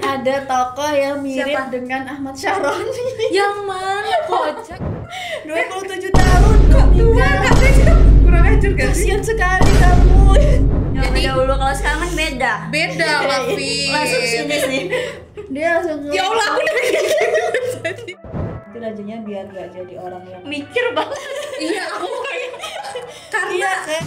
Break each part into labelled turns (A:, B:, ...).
A: ada tokoh yang mirip
B: Siapa?
A: dengan Ahmad Syaroni.
B: Yang mana kocak?
A: 27 tahun
B: Kok tua
A: meninggal.
B: katanya? Kurang ajar gak sih?
A: Kasian sekali kamu.
C: Yang
B: Jadi-
C: dahulu kalau sekarang kan beda.
B: Beda lah, Fi.
C: Langsung sini sih.
A: Dia langsung
B: Ya Allah, aku udah
A: Itu rajanya biar gak jadi orang yang
C: Mikir banget.
B: Iya, aku kayak karena
A: Iya, kayak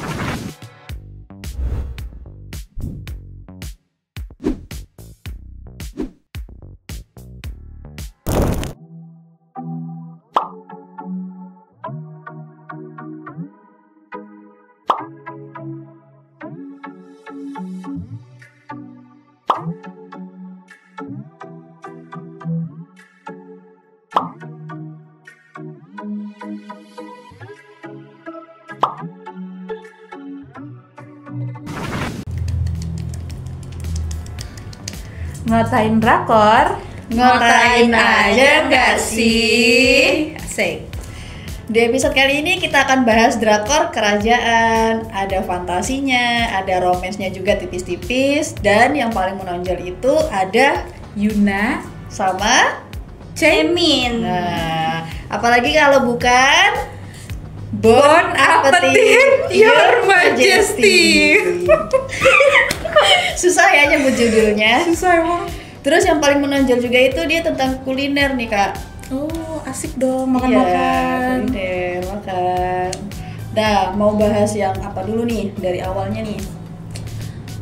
B: ngotain drakor,
A: ngotain aja nggak sih?
B: Asik.
A: Di episode kali ini kita akan bahas drakor kerajaan. Ada fantasinya, ada romansnya juga tipis-tipis. Dan yang paling menonjol itu ada
B: Yuna,
A: sama
C: Cemin.
A: Nah, apalagi kalau bukan
B: Bon Appetit, Your Majesty.
A: Susah ya nyebut judulnya.
B: Susah emang.
A: Terus yang paling menonjol juga itu dia tentang kuliner nih kak.
B: Oh, asik dong
A: Iya,
B: makan-makan.
A: kuliner, makan. Nah, mau bahas yang apa dulu nih dari awalnya nih?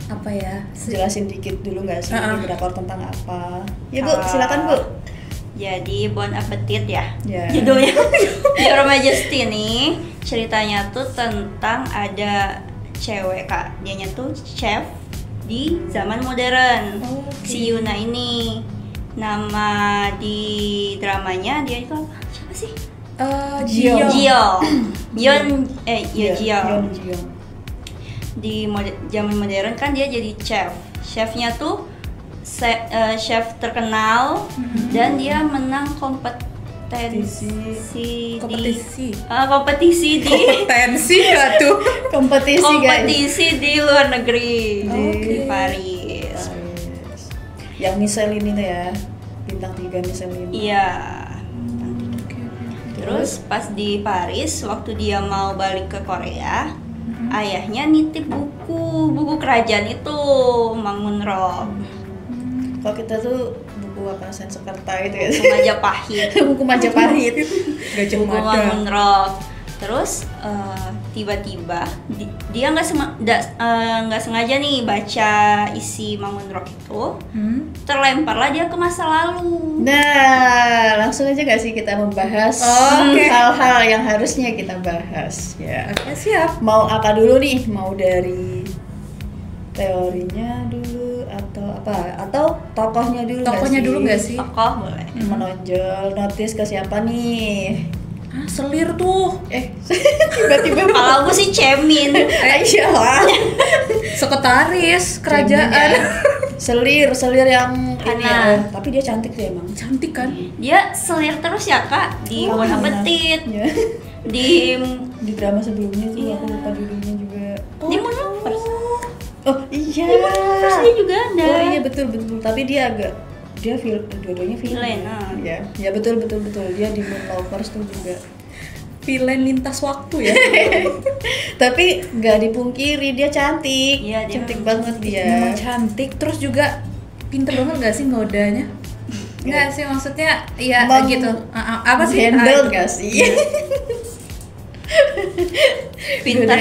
B: Apa ya?
A: Jelasin dikit dulu nggak sih ini drakor tentang apa? Ya bu,
C: Ah.
A: silakan bu.
C: Jadi Bon Appetit ya.
A: Ya.
C: Judulnya Your Majesty nih. Ceritanya tuh tentang ada cewek kak. Dianya tuh chef di zaman modern.
A: Oke.
C: Si Yuna ini. Nama di dramanya dia itu apa? Siapa sih?
A: Jion.
C: Jion.
A: Iya,
C: Jion.
A: Jion.
C: Di zaman modern kan dia jadi chef. Chefnya tuh chef terkenal dan dia menang kompetisi
B: Kompetisi.
C: kompetisi di
B: Potensi gak tuh?
A: Kompetisi guys.
C: kompetisi di luar negeri
A: Oke.
C: di Paris.
A: Paris. Yang Michelin itu ya, bintang 3 Michelin.
C: Iya. Terus pas di Paris waktu dia mau balik ke Korea, ayahnya nitip buku kerajaan itu Mangunrook.
A: Kalau kita tuh buku apa Sanskerta itu ya.
C: Buku Majapahit.
A: Buku Majapahit.
B: Gajah
C: Buku
B: Mada.
C: Mangunrook. Terus tiba-tiba dia nggak sengaja nih baca isi Mangunrook itu, terlemparlah dia ke masa lalu.
A: Nah, langsung aja gak sih kita membahas
B: Oke.
A: hal-hal yang harusnya kita bahas ya.
B: Oke, siap.
A: Mau apa dulu nih? Mau dari teorinya dulu atau apa? Atau tokohnya dulu?
B: Tokohnya dulu nggak sih?
C: Tokoh boleh.
A: Menonjol, notice ke siapa nih?
B: Ah, selir tuh.
A: Tiba-tiba
C: Kalau aku sih Cemin.
A: iyalah.
B: Sekretaris kerajaan.
A: Selir yang ini
C: Hana.
A: ya. Tapi dia cantik sih emang.
B: Cantik kan?
C: Dia selir terus ya kak di Bon Appetit,
A: Ya.
C: di
A: Di drama sebelumnya tuh
C: Iya.
A: aku lupa judulnya juga.
C: di Moonlovers.
A: Oh iya.
C: Terus dia juga ada.
A: Oh iya betul. Tapi dia dua-duanya
C: Villain,
A: Ya, ya betul. Dia di Moon Lovers tuh juga.
B: Villain lintas waktu ya.
A: Tapi nggak dipungkiri dia cantik.
C: Iya, dia
A: cantik
C: memang
A: banget
B: Memang
A: dia.
B: cantik, terus juga pinter banget gak sih ngodanya? Enggak sih, maksudnya ya
A: Meng-
B: gitu. Apa sih?
A: Handle
B: Ah,
A: nggak sih?
C: Pintar.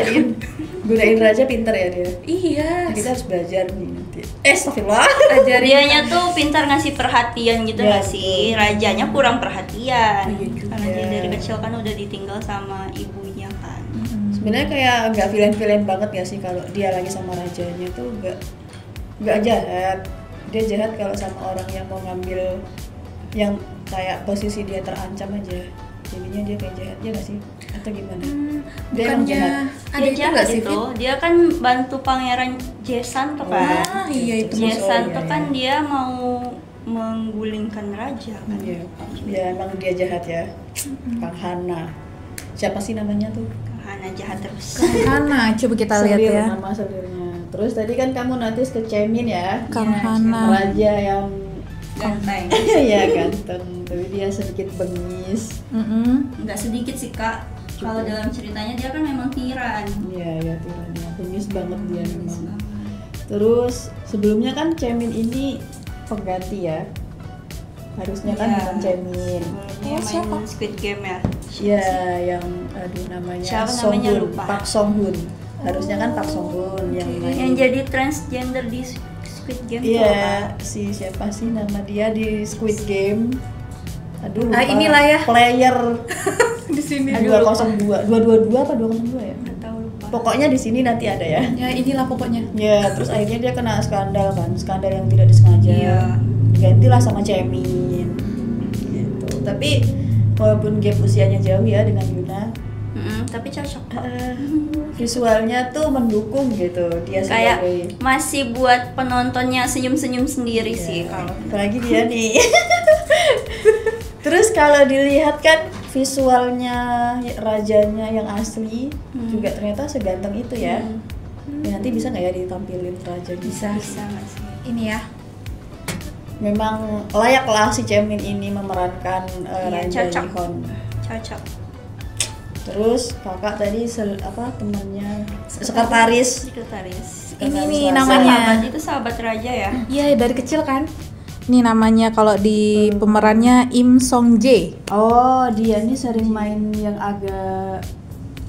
A: Gunain raja pinter ya dia.
B: Iya.
A: Kita harus belajar nih nanti. Astagfirullah.
B: Ajarin.
C: Dianya tuh pintar ngasih perhatian gitu
A: Ya,
C: nggak sih? Rajanya kurang perhatian.
B: Iya juga.
C: Karena dia dari kecil kan udah ditinggal sama ibunya kan.
A: Sebenarnya kayak nggak villain banget ya sih kalau dia lagi sama rajanya tuh nggak jahat. Dia jahat kalau sama orang yang mau ngambil yang kayak posisi dia terancam aja. Jadinya dia kayak jahat ya nggak sih? Atau gimana? Dia emang
B: Bukannya
A: jahat.
B: ada
C: Dia
B: itu
C: jahat
B: nggak sih?
C: itu. Dia kan bantu pangeran Jesanto kan.
B: Ah, iya itu
A: Yes.
C: Jesanto
A: iya,
C: kan
A: iya.
C: dia mau menggulingkan raja kan.
A: Iya, ya emang dia jahat ya. Kang Hana. Siapa sih namanya tuh?
C: Hana jahat terus.
B: Hana, coba kita lihat
A: Selir,
B: ya.
A: nama selirnya. Terus tadi kan kamu notice ke Cemin ya,
B: Kang
C: Iya,
B: Hana.
A: raja yang
C: Ganteng.
A: Iya ganteng, tapi dia sedikit bengis.
C: Nggak sedikit sih kak. Kalau dalam ceritanya dia kan memang tiran.
A: Iya tirannya bengis banget dia memang. Terus sebelumnya kan Chaemin ini pengganti ya, harusnya kan
C: Iya.
A: bukan Chaemin.
C: Sebelumnya main Squid Game ya.
A: Iya yang namanya
C: Siapa namanya?
A: Song-hoon,
C: Lupa.
A: Park Song-hoon. Harusnya kan Park Song-hoon yang main.
C: Yang jadi transgender di Squid Game tuh apa?
A: Iya, siapa sih nama dia di Squid Game? Aduh, lupa.
B: Inilah ya.
A: Player
B: Di sini.
A: 202, 222 apa 202 ya?
C: Nggak tahu lupa.
A: Pokoknya di sini nanti ada ya.
B: Ya inilah pokoknya.
A: Ya, terus akhirnya dia kena skandal kan, skandal yang tidak disengaja.
C: Iya.
A: Digantilah sama Chaemin. Gitu. Tapi walaupun gap usianya jauh ya dengan Yuna,
C: Tapi cocok kok.
A: visualnya tuh mendukung gitu dia
C: Kayak
A: sebagai
C: masih buat penontonnya senyum-senyum sendiri
A: Iya,
C: sih kalau.
A: apalagi dia nih. Terus kalau dilihat kan visualnya rajanya yang asli juga ternyata seganteng itu ya. Ya, nanti bisa nggak ya ditampilin rajanya?
B: Bisa.
C: Bisa nggak sih?
B: Ini ya.
A: Memang layaklah si Chaemin ini memerankan
C: Iya,
A: Raja
C: cocok.
A: Nihon.
C: Cocok.
A: Terus kakak tadi temannya sekretaris.
C: Sekretaris.
B: Ini
A: Sekretaris
B: nih
A: Raja.
B: namanya.
C: Sahabat itu sahabat raja ya.
B: Iya dari kecil kan. Ini namanya kalau di pemerannya Im Song Jae.
A: Oh, dia ini sering main yang agak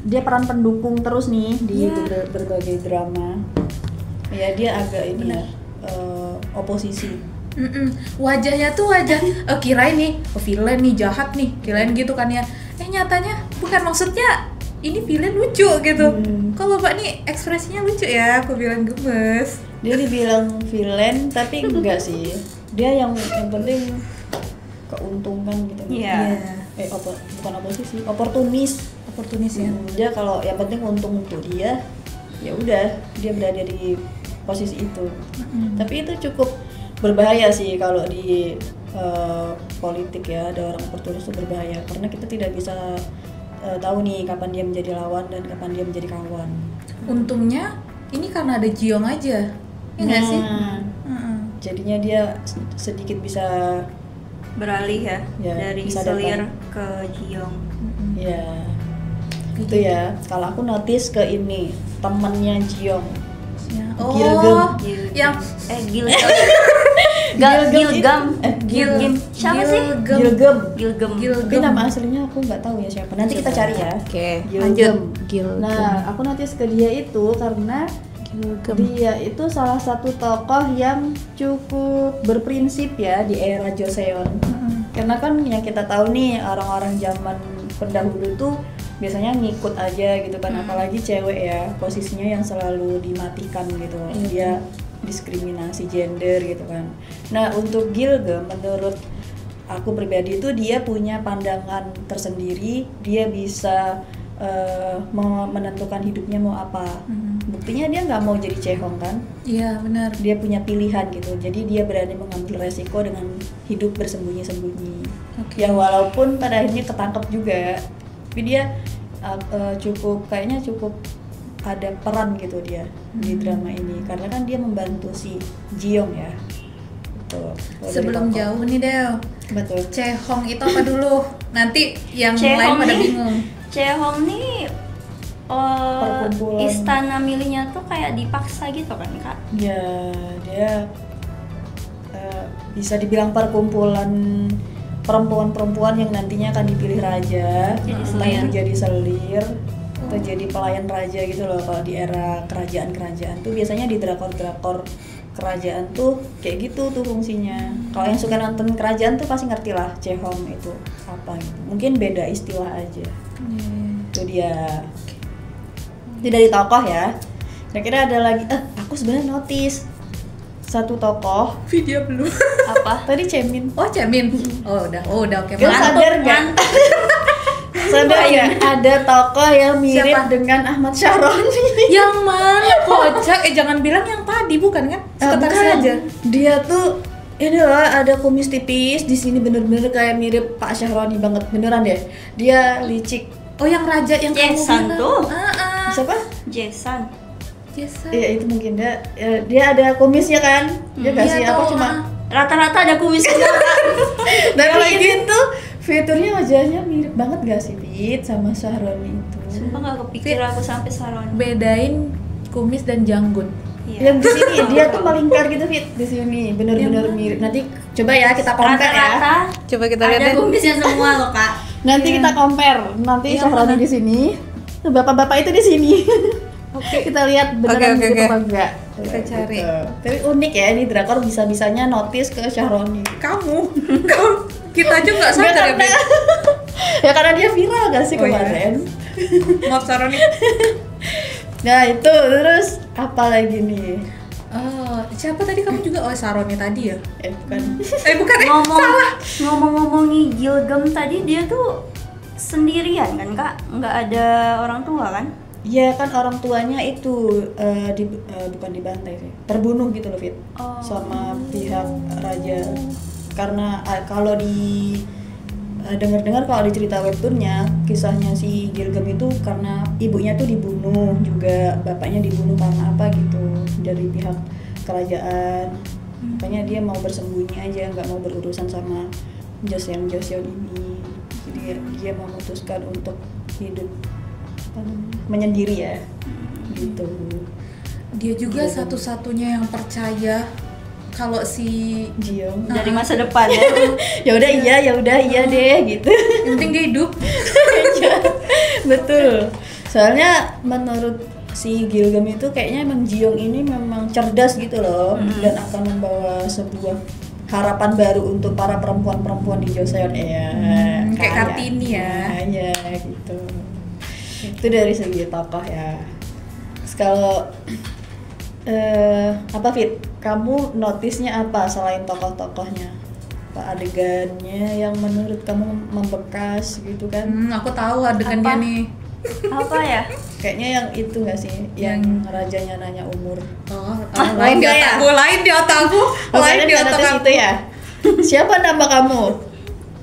A: dia peran pendukung terus nih di
B: Iya.
A: berbagai drama. Ya dia agak ini ya oposisi.
B: Wajahnya tuh kirain nih villain nih, jahat nih, kirain gitu kan ya. Nyatanya bukan, maksudnya ini villain lucu gitu. Kalau Bapak nih ekspresinya lucu ya, aku bilang gemes.
A: Dia dibilang villain tapi enggak sih. Dia yang penting keuntungan gitu.
C: Iya.
A: Bukan oposisi, oportunis ya. Dia kalau yang penting untung untuk dia, ya udah dia berada di posisi itu. Tapi itu cukup berbahaya sih kalau di politik ya, ada orang oportunis itu berbahaya karena kita tidak bisa tahu nih kapan dia menjadi lawan dan kapan dia menjadi kawan.
B: Untungnya ini karena ada Jiong aja, ya nggak sih?
A: Jadinya dia sedikit bisa
C: Beralih ya,
A: Ya,
C: dari
A: bisa
C: Selir
A: datang.
C: ke Jiong.
A: ya itu ya. Kalau aku notice ke ini temannya Jiong.
B: Oh,
A: Gilgam.
B: yang
C: Gilgam. Gilgam. Siapa sih?
A: Gilgam.
C: Gilgam.
A: Tapi nama aslinya aku nggak tahu ya siapa. Nanti kita cari ya.
B: Oke,
A: Gilgam.
B: Gilgam.
A: Nah, aku notice ke dia itu karena dia itu salah satu tokoh yang cukup berprinsip ya di era Joseon. Karena kan yang kita tahu nih orang-orang zaman pendahulu tuh biasanya ngikut aja gitu kan, apalagi cewek ya, posisinya yang selalu dimatikan gitu. Dia diskriminasi gender gitu kan. Nah, untuk Gilgam menurut aku pribadi itu dia punya pandangan tersendiri, dia bisa menentukan hidupnya mau apa. Buktinya dia nggak mau jadi cehong kan,
B: Iya benar.
A: dia punya pilihan gitu, jadi dia berani mengambil resiko dengan hidup bersembunyi-sembunyi. Ya walaupun pada akhirnya ketangkep juga, tapi dia kayaknya cukup ada peran gitu dia di drama ini karena kan dia membantu si Jiong ya. Betul.
B: Sebelum jauh nih Del,
A: Betul.
B: Cehong itu apa dulu? Nanti yang
C: Cehong
B: lain pada
C: nih.
B: bingung.
C: Cehong nih
A: Perkumpulan.
C: istana milihnya tuh kayak dipaksa gitu kan kak?
A: Ya dia bisa dibilang perkumpulan perempuan-perempuan yang nantinya akan dipilih raja,
C: Jadi
A: entah
C: selir.
A: itu jadi selir atau jadi pelayan raja gitu loh. Kalau di era kerajaan-kerajaan tuh biasanya di drakor-drakor kerajaan tuh kayak gitu tuh fungsinya. Kalau yang suka nonton kerajaan tuh pasti ngerti lah Cehong itu apa gitu. Mungkin beda istilah aja. Itu dia. Itu dari tokoh ya. Kira-kira ada lagi. Aku sebenarnya notice satu tokoh.
B: Video belum.
C: Apa?
A: Tadi Chaemin.
B: Oh Cemin. Oh udah oke.
A: Kau sadar nggak? Sadar nggak ada tokoh yang mirip
B: Siapa?
A: dengan Ahmad Syaroni?
B: Yang mana kocak? Jangan bilang yang tadi bukan kan? Sekretaris
A: Bukan.
B: aja.
A: Dia tuh ini loh, ada kumis tipis di sini bener-bener kayak mirip Pak Syahroni banget, beneran deh. Dia licik.
B: Oh yang raja yang kamu
C: Jason
B: bilang.
C: tuh.
A: Siapa?
C: Jason.
B: Jason.
A: Iya itu mungkin dia ada kumisnya kan. Dia
B: Iya,
A: kasih apa
B: tahu,
A: cuma
C: Rata-rata ada kumis semua Kak.
A: Tapi itu fiturnya wajahnya mirip banget gak sih Fit sama Syahroni itu?
C: Sumpah gak kepikir aku sampai Saron.
B: Bedain kumis dan janggut.
C: Iya.
A: Yang di sini dia tuh melingkar gitu Fit di sini bener-bener mirip. Nanti coba ya kita compare ya.
C: Rata-rata
B: Coba kita lihat
C: ada
B: deh.
C: kumisnya semua loh Kak.
A: Nanti kita compare. Nanti Syahroni di sini, bapak-bapak itu di sini. Oke, kita lihat beneran
B: Oke.
A: mirip apa enggak.
B: Kita cari.
A: Gitu. Tapi unik ya ini drakor bisa-bisanya notice ke Syahroni.
B: Kamu kita aja nggak
A: Nggak,
B: sadar ya,
A: karena, ya karena dia viral gak sih
B: Oh, iya.
A: kemarin.
B: Maaf Saroni.
A: Nah itu terus apa lagi nih?
B: Siapa tadi kamu juga? Oh Saroni tadi ya?
A: Bukan.
B: Bukan
C: Ngomong-ngomongin Gilgam tadi dia tuh sendirian kan Kak? Nggak ada orang tua kan?
A: Iya kan orang tuanya itu bukan dibantai sih, terbunuh gitu loh Fit,
C: Oh.
A: sama pihak raja. Karena kalau di dengar-dengar kalau di cerita webtoonnya kisahnya si Gilgam itu karena ibunya tuh dibunuh juga, bapaknya dibunuh karena apa gitu dari pihak kerajaan. Makanya dia mau bersembunyi aja, nggak mau berurusan sama Joseon ini. Jadi dia memutuskan untuk hidup menyendiri ya gitu.
B: Dia juga satu-satunya yang percaya kalau si
A: Jiong
C: Dari masa depan ya.
A: ya udah iya deh gitu.
B: yang penting dia hidup.
A: Iya, betul. Soalnya menurut si Gilgam itu kayaknya emang Jiong ini memang cerdas gitu loh, dan akan membawa sebuah harapan baru untuk para perempuan-perempuan di Joseon ya.
B: Kayak Kartini ya.
A: Iya gitu. Itu dari segi tokoh ya. Terus kalau apa Fit? Kamu notisnya apa selain tokoh-tokohnya? Apa adegannya yang menurut kamu membekas gitu kan?
B: Aku tahu adegannya
C: Apa?
B: nih.
C: Apa ya?
A: Kayaknya yang itu nggak sih? Yang rajanya nanya umur.
B: Lain di
A: enggak ya?
B: otakku, lain di otakku, lain di otak aku.
A: itu ya. Siapa nama kamu?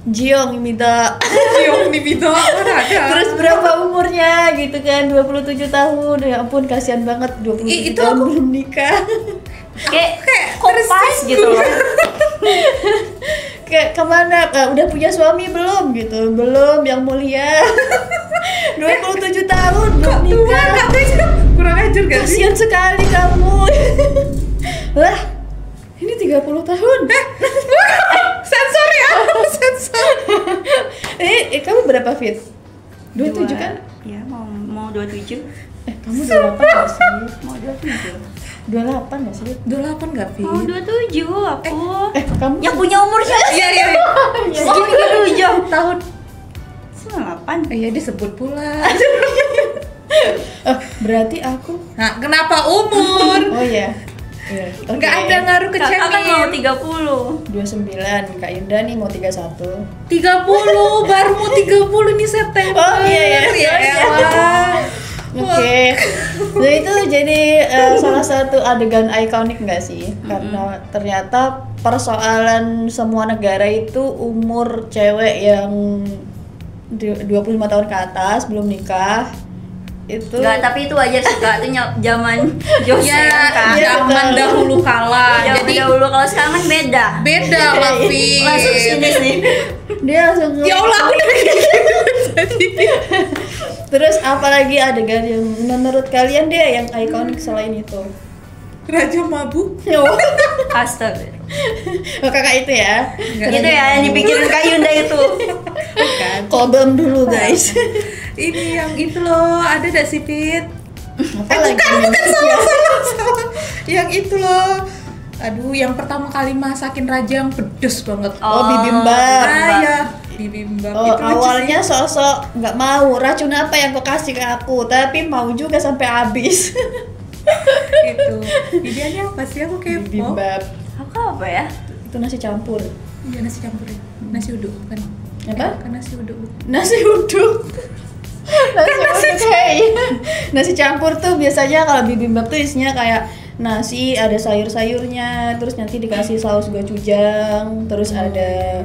A: Jiong minta.
B: Jiong nih Bito, ada.
A: Terus berapa umurnya gitu kan? 27 tahun. Ya ampun kasihan banget 27
B: Itu
A: tahun
B: aku-
A: belum nikah.
C: Kayak kompas gitu loh.
A: Kayak kemana? Udah punya suami belum gitu? Belum yang mulia. 27 tahun belum nikah.
B: Katanya kurang ajar gak sih?
A: Kasihan sekali kamu. Lah, ini 30 tahun.
B: Sensor ya, sensor.
A: Kamu berapa Fit? 27 kan?
C: Ya, mau 27.
A: Kamu 28 gak sih?
C: Mau 27.
A: 28 gak sih?
B: 28 gak, Fit?
C: Mau 27 aku.
A: Kamu
C: Yang punya umur siapa?
B: Iya.
C: Oh, 37
B: Tahun.
C: 98.
B: Iya disebut pula.
A: berarti aku.
B: Nah, kenapa umur?
A: Oh iya. Iya.
B: Nggak ada ngaruh ke
C: Kakak kan mau
B: cemin.
C: 30.
A: 29, Kak Indah nih mau 31.
B: 30, baru mau 30 nih September.
A: Oh, iya, iya.
B: Ya
A: Oh, iya.
B: elah.
A: Oke. Nah itu jadi salah satu adegan ikonik nggak sih? Karena ternyata persoalan semua negara itu umur cewek yang 25 tahun ke atas belum nikah itu.
C: Enggak, tapi itu wajar sih Kak, itu zaman Joseon
B: Ya,
C: Kak.
A: iya.
B: zaman
A: betul.
B: dahulu kala.
C: Zaman
B: Jadi
C: dahulu, kalau sekarang kan beda.
B: beda lah, Fit.
C: Langsung sini sih.
A: Dia langsung
B: Ya Allah, aku udah
A: Terus apalagi adegan yang menurut kalian dia yang ikonik selain itu?
B: Raja mabuk.
A: Oh,
C: Astaga.
A: kakak itu ya.
C: Gitu ya yang dipikirin Kak Yunda itu.
A: Kobam dulu guys.
B: Ini yang itu loh, ada gak sih, Fit?
A: Apa lagi?
B: Salah. Yang itu loh. Aduh, yang pertama kali masakin raja yang pedes banget.
A: Oh, bibimbap.
B: Ya, bibimbap.
A: Oh,
B: Itu lucu
A: awalnya
B: sih.
A: sosok nggak mau racun apa yang kau kasih ke aku, tapi mau juga sampai habis.
B: Itu. Ideanya apa sih? Aku kepo.
A: Bibimbap
C: Aku apa ya?
A: itu nasi campur.
B: Iya, nasi campur ya. Nasi uduk kan.
A: Apa?
B: Kan nasi uduk.
A: Nasi uduk. Nasi uduk, hey. Nasi campur tuh biasanya kalau bibimbap tuh isinya kayak nasi, ada sayur-sayurnya, terus nanti dikasih saus gochujang, terus ada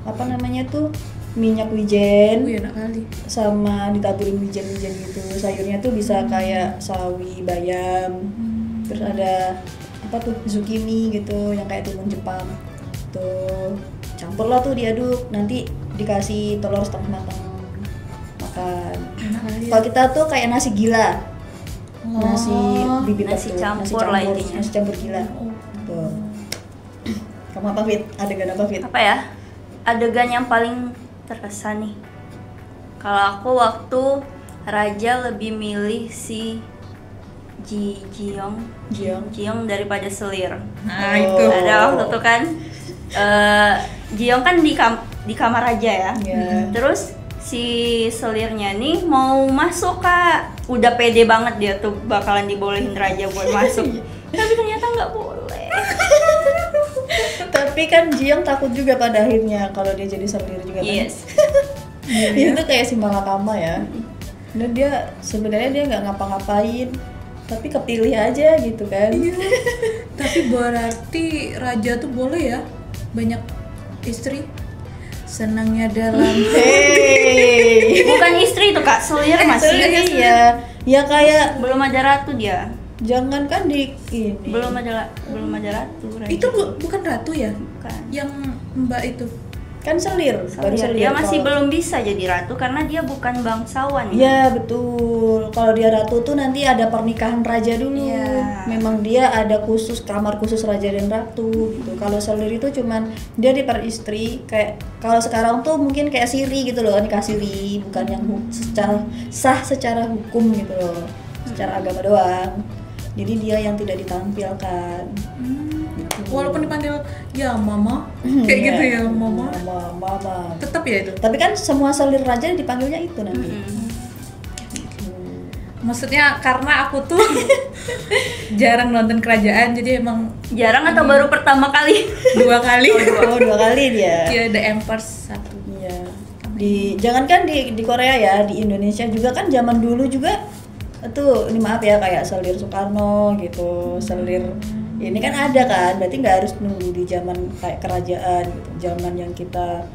A: apa namanya tuh minyak wijen,
B: Enak kali.
A: sama ditaburin wijen-wijen gitu. Sayurnya tuh bisa kayak sawi, bayam, terus ada apa tuh zucchini gitu yang kayak timun Jepang. Tuh campurlah tuh diaduk, nanti dikasih telur setengah matang, makan. Kalau kita tuh kayak nasi gila, nasi bibimbap
C: nasi
A: tuh,
C: campur lah intinya.
A: nasi campur gila. Tuh. Kamu apa Fit? Adegan apa Fit?
C: Apa ya? Adegan yang paling terkesan nih. Kalau aku waktu Raja lebih milih si Jiong daripada Selir.
B: Nah itu.
C: Ada waktu itu kan Jiong kan di kamar Raja ya.
A: Iya.
C: Terus si Selirnya nih mau masuk Kak. Udah pede banget dia tuh bakalan dibolehin Raja buat masuk. Tapi ternyata nggak boleh.
A: Tapi kan Jiong takut juga pada akhirnya kalau dia jadi selir juga kan.
C: Yes.
A: Dia tuh kayak si Malakama ya. Dan dia sebenarnya dia nggak ngapa-ngapain, tapi kepilih aja gitu kan.
B: Tapi berarti raja tuh boleh ya banyak istri, senangnya dalam
A: Hey.
C: Bukan istri itu Kak, Selir masih.
A: Iya. Ya kayak
C: Belum ada ratu dia.
A: jangan kan di ini.
C: Belum ada ratu. Raja.
B: itu bukan ratu ya
C: Bukan.
B: yang mbak itu.
A: Kan selir, baru selir.
C: Dia masih
A: Kalau-
C: belum bisa jadi ratu karena dia bukan bangsawan.
A: Iya betul. Kalau dia ratu tuh nanti ada pernikahan raja dulu.
C: Iya.
A: Memang dia ada khusus kamar khusus raja dan ratu gitu. Kalau selir itu cuman dia diperistri kayak kalau sekarang tuh mungkin kayak siri gitu loh, nikah siri, bukan yang secara sah secara hukum gitu loh. Secara agama doang. Jadi dia yang tidak ditampilkan. Gitu.
B: Walaupun dipanggil ya mama kayak gitu ya mama,
A: Mama.
B: tetap ya itu.
A: Tapi kan semua selir raja dipanggilnya itu nanti.
B: Maksudnya karena aku tuh jarang nonton kerajaan jadi emang
C: Jarang atau baru pertama kali?
B: 2 kali.
A: Oh, 2 kali dia.
B: Iya The Empress 1.
A: Iya. Jangankan di Korea ya, di Indonesia juga kan zaman dulu juga tuh ini maaf ya kayak selir Soekarno gitu, selir ini kan ada kan, berarti nggak harus nunggu di zaman kayak kerajaan gitu, zaman yang kita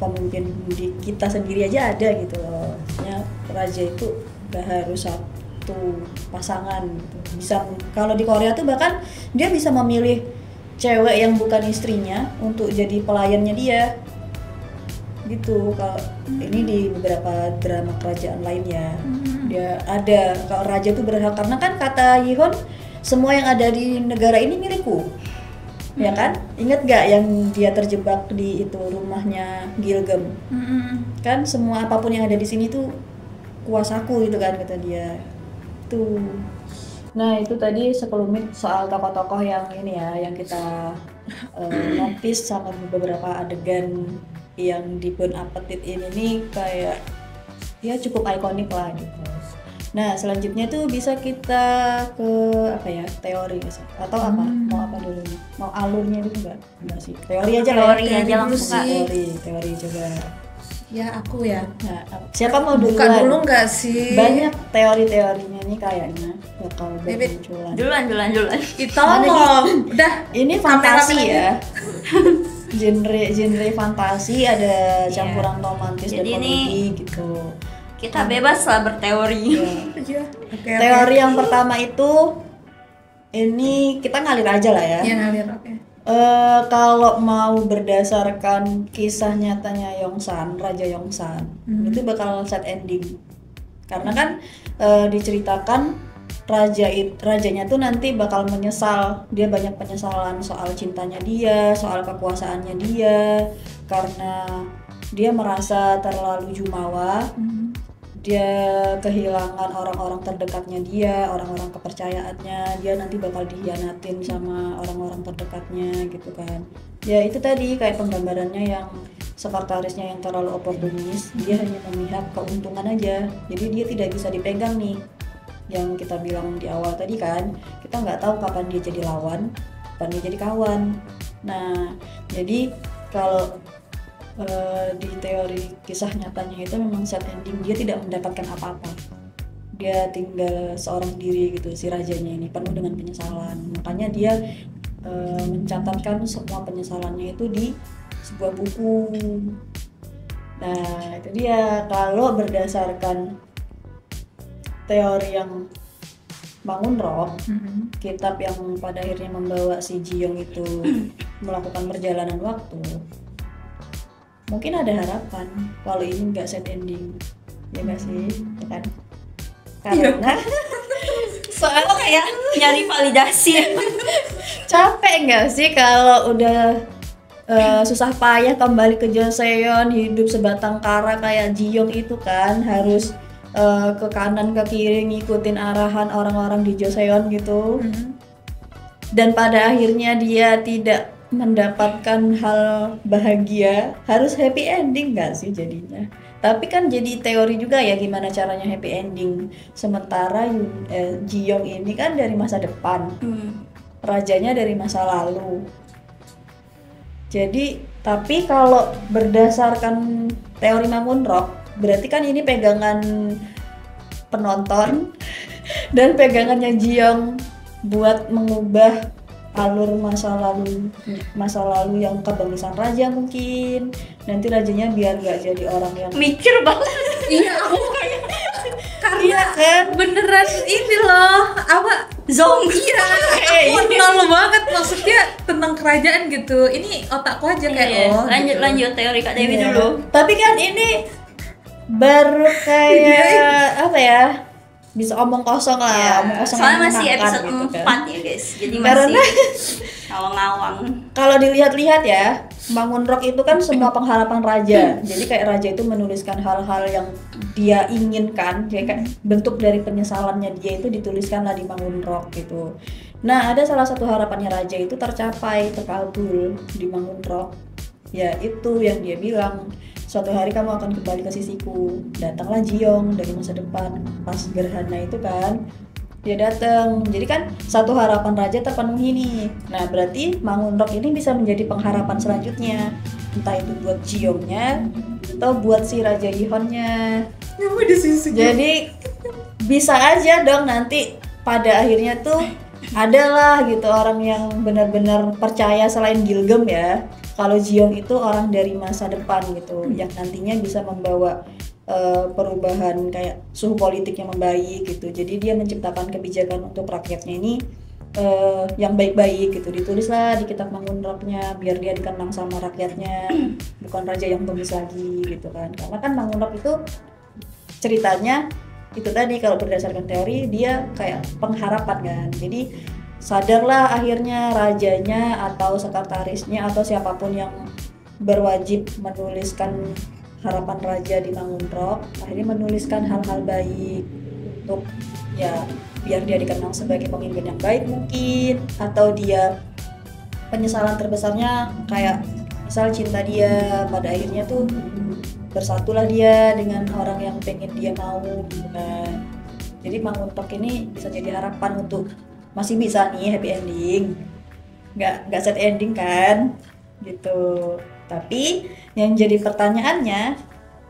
A: pemimpin di kita sendiri aja ada gitu loh. Maksudnya raja itu nggak harus satu pasangan gitu. Bisa kalau di Korea tuh bahkan dia bisa memilih cewek yang bukan istrinya untuk jadi pelayannya dia gitu. Kalau ini di beberapa drama kerajaan lainnya dia ada, kalau raja tuh berhak karena kan kata Yihon semua yang ada di negara ini milikku, ya kan? Ingat gak yang dia terjebak di itu rumahnya Gilgam? Kan semua apapun yang ada di sini tuh kuasaku itu kan kata dia. Tuh. Nah itu tadi sekelumit soal tokoh-tokoh yang ini ya, yang kita notice sama beberapa adegan yang di Bon Appetit ini nih kayak ya cukup ikonik lah gitu. Nah selanjutnya tuh bisa kita ke apa ya, teori atau apa? Mau apa dulu nih? Mau alurnya dulu enggak sih? Teori aja lah.
C: Teori aja langsung, Kak.
A: Teori coba.
B: Ya aku ya.
A: Nah siapa mau duluan?
B: Bukan dulu nggak sih?
A: Banyak teori-teorinya nih kayaknya bakal bermunculan.
C: Duluan.
B: Tolong. Udah.
A: Ini fantasi ya. genre fantasi ada campuran romantis dan
C: Jadi
A: komedi gitu.
C: Kita bebas lah berteori.
B: Aja. Oke.
A: Teori yang pertama itu ini kita ngalir aja lah ya.
B: Yang ngalir oke.
A: Kalau mau berdasarkan kisah nyatanya Yongsan, Raja Yongsan, itu bakal sad ending. Karena kan diceritakan rajanya tuh nanti bakal menyesal, dia banyak penyesalan soal cintanya dia, soal kekuasaannya dia, karena dia merasa terlalu jumawa, dia kehilangan orang-orang terdekatnya dia, orang-orang kepercayaannya, dia nanti bakal dikhianatin sama orang-orang terdekatnya gitu kan. Ya itu tadi kayak penggambarannya yang sekretarisnya yang terlalu oportunis, dia hanya memihak keuntungan aja, jadi dia tidak bisa dipegang nih. Yang kita bilang di awal tadi kan, kita nggak tahu kapan dia jadi lawan, kapan dia jadi kawan. Nah, jadi kalau di teori kisah nyatanya itu memang sad ending, dia tidak mendapatkan apa-apa, dia tinggal seorang diri gitu, si rajanya ini penuh dengan penyesalan. Makanya dia mencatatkan semua penyesalannya itu di sebuah buku. Nah, itu dia kalau berdasarkan teori yang Bangun Rock,
B: Mm-mm.
A: kitab yang pada akhirnya membawa si Ji-young itu melakukan perjalanan waktu, mungkin ada harapan kalau ini nggak sad ending, ya nggak sih, ya kan? Karena
C: Soalnya kayak nyari validasi.
A: capek nggak sih kalau udah susah payah kembali ke Joseon, hidup sebatang kara kayak Ji-young itu kan, harus ke kanan ke kiri ngikutin arahan orang-orang di Joseon gitu.
B: Mm-mm.
A: Dan pada akhirnya dia tidak mendapatkan hal bahagia, harus happy ending nggak sih jadinya? Tapi kan jadi teori juga ya gimana caranya happy ending. Sementara Ji-young ini kan dari masa depan, rajanya dari masa lalu. Jadi, tapi kalau berdasarkan teori Bangun Rock, berarti kan ini pegangan penonton dan pegangannya Ji-young buat mengubah alur masa lalu yang kebangisan raja mungkin. Nanti rajanya biar gak jadi orang yang
C: Mikir banget.
B: Iya, aku karena
A: iya kan?
B: beneran ini loh, apa
C: Zombie.
B: iya, aku kenal banget maksudnya tentang kerajaan gitu. Ini otakku aja kayak
C: Iya,
B: gitu.
C: lanjut teori Kak Dewi
A: Iya.
C: dulu.
A: Tapi kan ini baru kayak apa ya? Bisa omong kosong lah,
C: Ya,
A: omong kosong
C: soalnya
A: yang
C: masih
A: menyenangkan
C: episode
A: gitu kan.
C: 4 ya guys. Jadi
A: Karena-
C: masih ngawang-ngawang.
A: Kalau dilihat-lihat ya, Bangun Rock itu kan semua pengharapan raja. Jadi kayak raja itu menuliskan hal-hal yang dia inginkan, jadi kan bentuk dari penyesalannya dia itu dituliskanlah di Bangun Rock gitu. Nah, ada salah satu harapannya raja itu tercapai, terkabul di Bangun Rock. Ya itu yang dia bilang, suatu hari kamu akan kembali ke sisiku. Datanglah Ji-young dari masa depan pas gerhana itu kan, dia datang. Jadi kan satu harapan raja terpenuhi nih. Nah berarti Bangun Rock ini bisa menjadi pengharapan selanjutnya, entah itu buat Ji-youngnya atau buat si Raja Yihonnya.
B: Kamu di sisi.
A: Jadi bisa aja dong nanti pada akhirnya tuh adalah gitu orang yang benar-benar percaya selain Gilgem ya, kalau Ji-young itu orang dari masa depan gitu, yang nantinya bisa membawa perubahan kayak suhu politik yang membaik gitu. Jadi dia menciptakan kebijakan untuk rakyatnya ini yang baik-baik gitu. Ditulislah di kitab Bangun Rock-nya biar dia dikenang sama rakyatnya, bukan raja yang bengis lagi gitu kan. Karena kan Bangun Rock itu ceritanya itu tadi, kalau berdasarkan teori dia kayak pengharapan kan. Jadi sadarlah akhirnya rajanya atau sekretarisnya atau siapapun yang berwajib menuliskan harapan raja di Bangun Rock akhirnya menuliskan hal-hal baik untuk ya biar dia dikenang sebagai pemimpin yang baik mungkin, atau dia penyesalan terbesarnya kayak misal cinta dia pada akhirnya tuh bersatulah dia dengan orang yang pengen dia mau gitu kan. Jadi Bangun Rock ini bisa jadi harapan untuk masih bisa nih happy ending, nggak sad ending kan gitu. Tapi yang jadi pertanyaannya,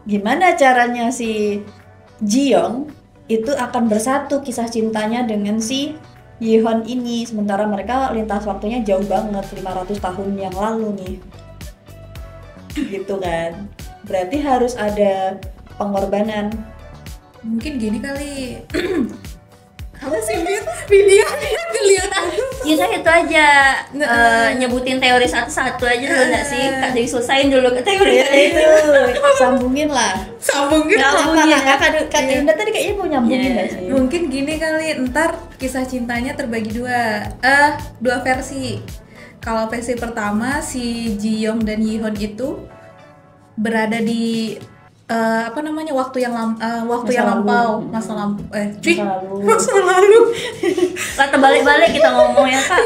A: gimana caranya si Ji-young itu akan bersatu kisah cintanya dengan si Yihon ini, sementara mereka lintas waktunya jauh banget, 500 tahun yang lalu nih gitu kan. Berarti harus ada pengorbanan.
B: Mungkin gini kali. Apa sih video lihat aku.
C: Kita itu aja nyebutin teori satu-satu aja dulu nggak sih? Kak Dewi selesain dulu ke teori
A: Ya itu sambungin lah.
B: Sambungin.
C: Nggak
A: Apa
C: sambungin ya.
A: Kak Dinda tadi kayaknya mau nyambungin
C: Iya.
A: nggak sih?
B: Mungkin gini kali, ntar kisah cintanya terbagi dua versi. Kalau versi pertama si Ji-young dan Yihon itu berada di apa namanya waktu yang
A: Masa
B: yang
A: lalu.
B: lampau, masa lampau
A: Lalu
B: masa lalu
C: Kata balik-balik kita ngomong ya Kak.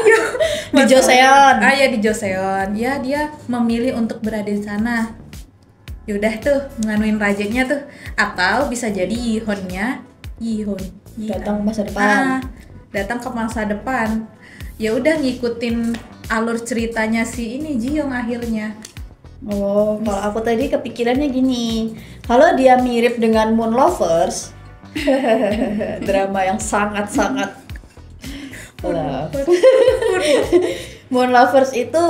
A: di Joseon.
B: ya di Joseon ya, dia memilih untuk berada di sana. Yaudah tuh nganuin rajanya tuh, atau bisa jadi Yihon
A: Datang masa depan.
B: datang ke masa depan. Ya udah ngikutin alur ceritanya si ini Ji-young akhirnya.
A: Oh, kalau aku tadi kepikirannya gini, kalau dia mirip dengan Moon Lovers, drama yang sangat-sangat love. Moon Lovers itu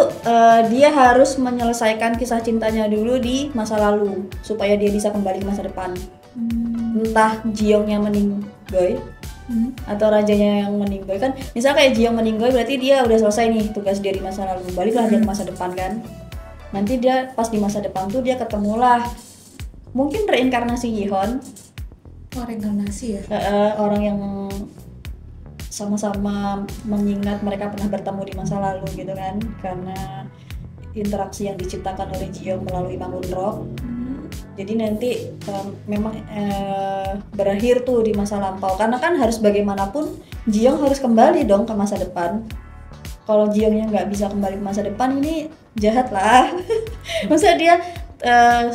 A: dia harus menyelesaikan kisah cintanya dulu di masa lalu supaya dia bisa kembali ke masa depan. Entah Ji-youngnya meninggal atau rajanya yang meninggal kan, misal kayak Ji yang meninggal berarti dia udah selesai nih tugas dari masa lalu, baliklah dia ke masa depan kan. Nanti dia pas di masa depan tuh dia ketemulah mungkin reinkarnasi Yihon.
B: Oh, reinkarnasi ya.
A: Orang yang sama-sama mengingat mereka pernah bertemu di masa lalu gitu kan, karena interaksi yang diciptakan oleh Ji-young melalui bangun rock. Jadi nanti memang berakhir tuh di masa lampau, karena kan harus bagaimanapun Ji-young harus kembali dong ke masa depan. Kalau Ji-youngnya nggak bisa kembali ke masa depan, ini jahat lah. Masa dia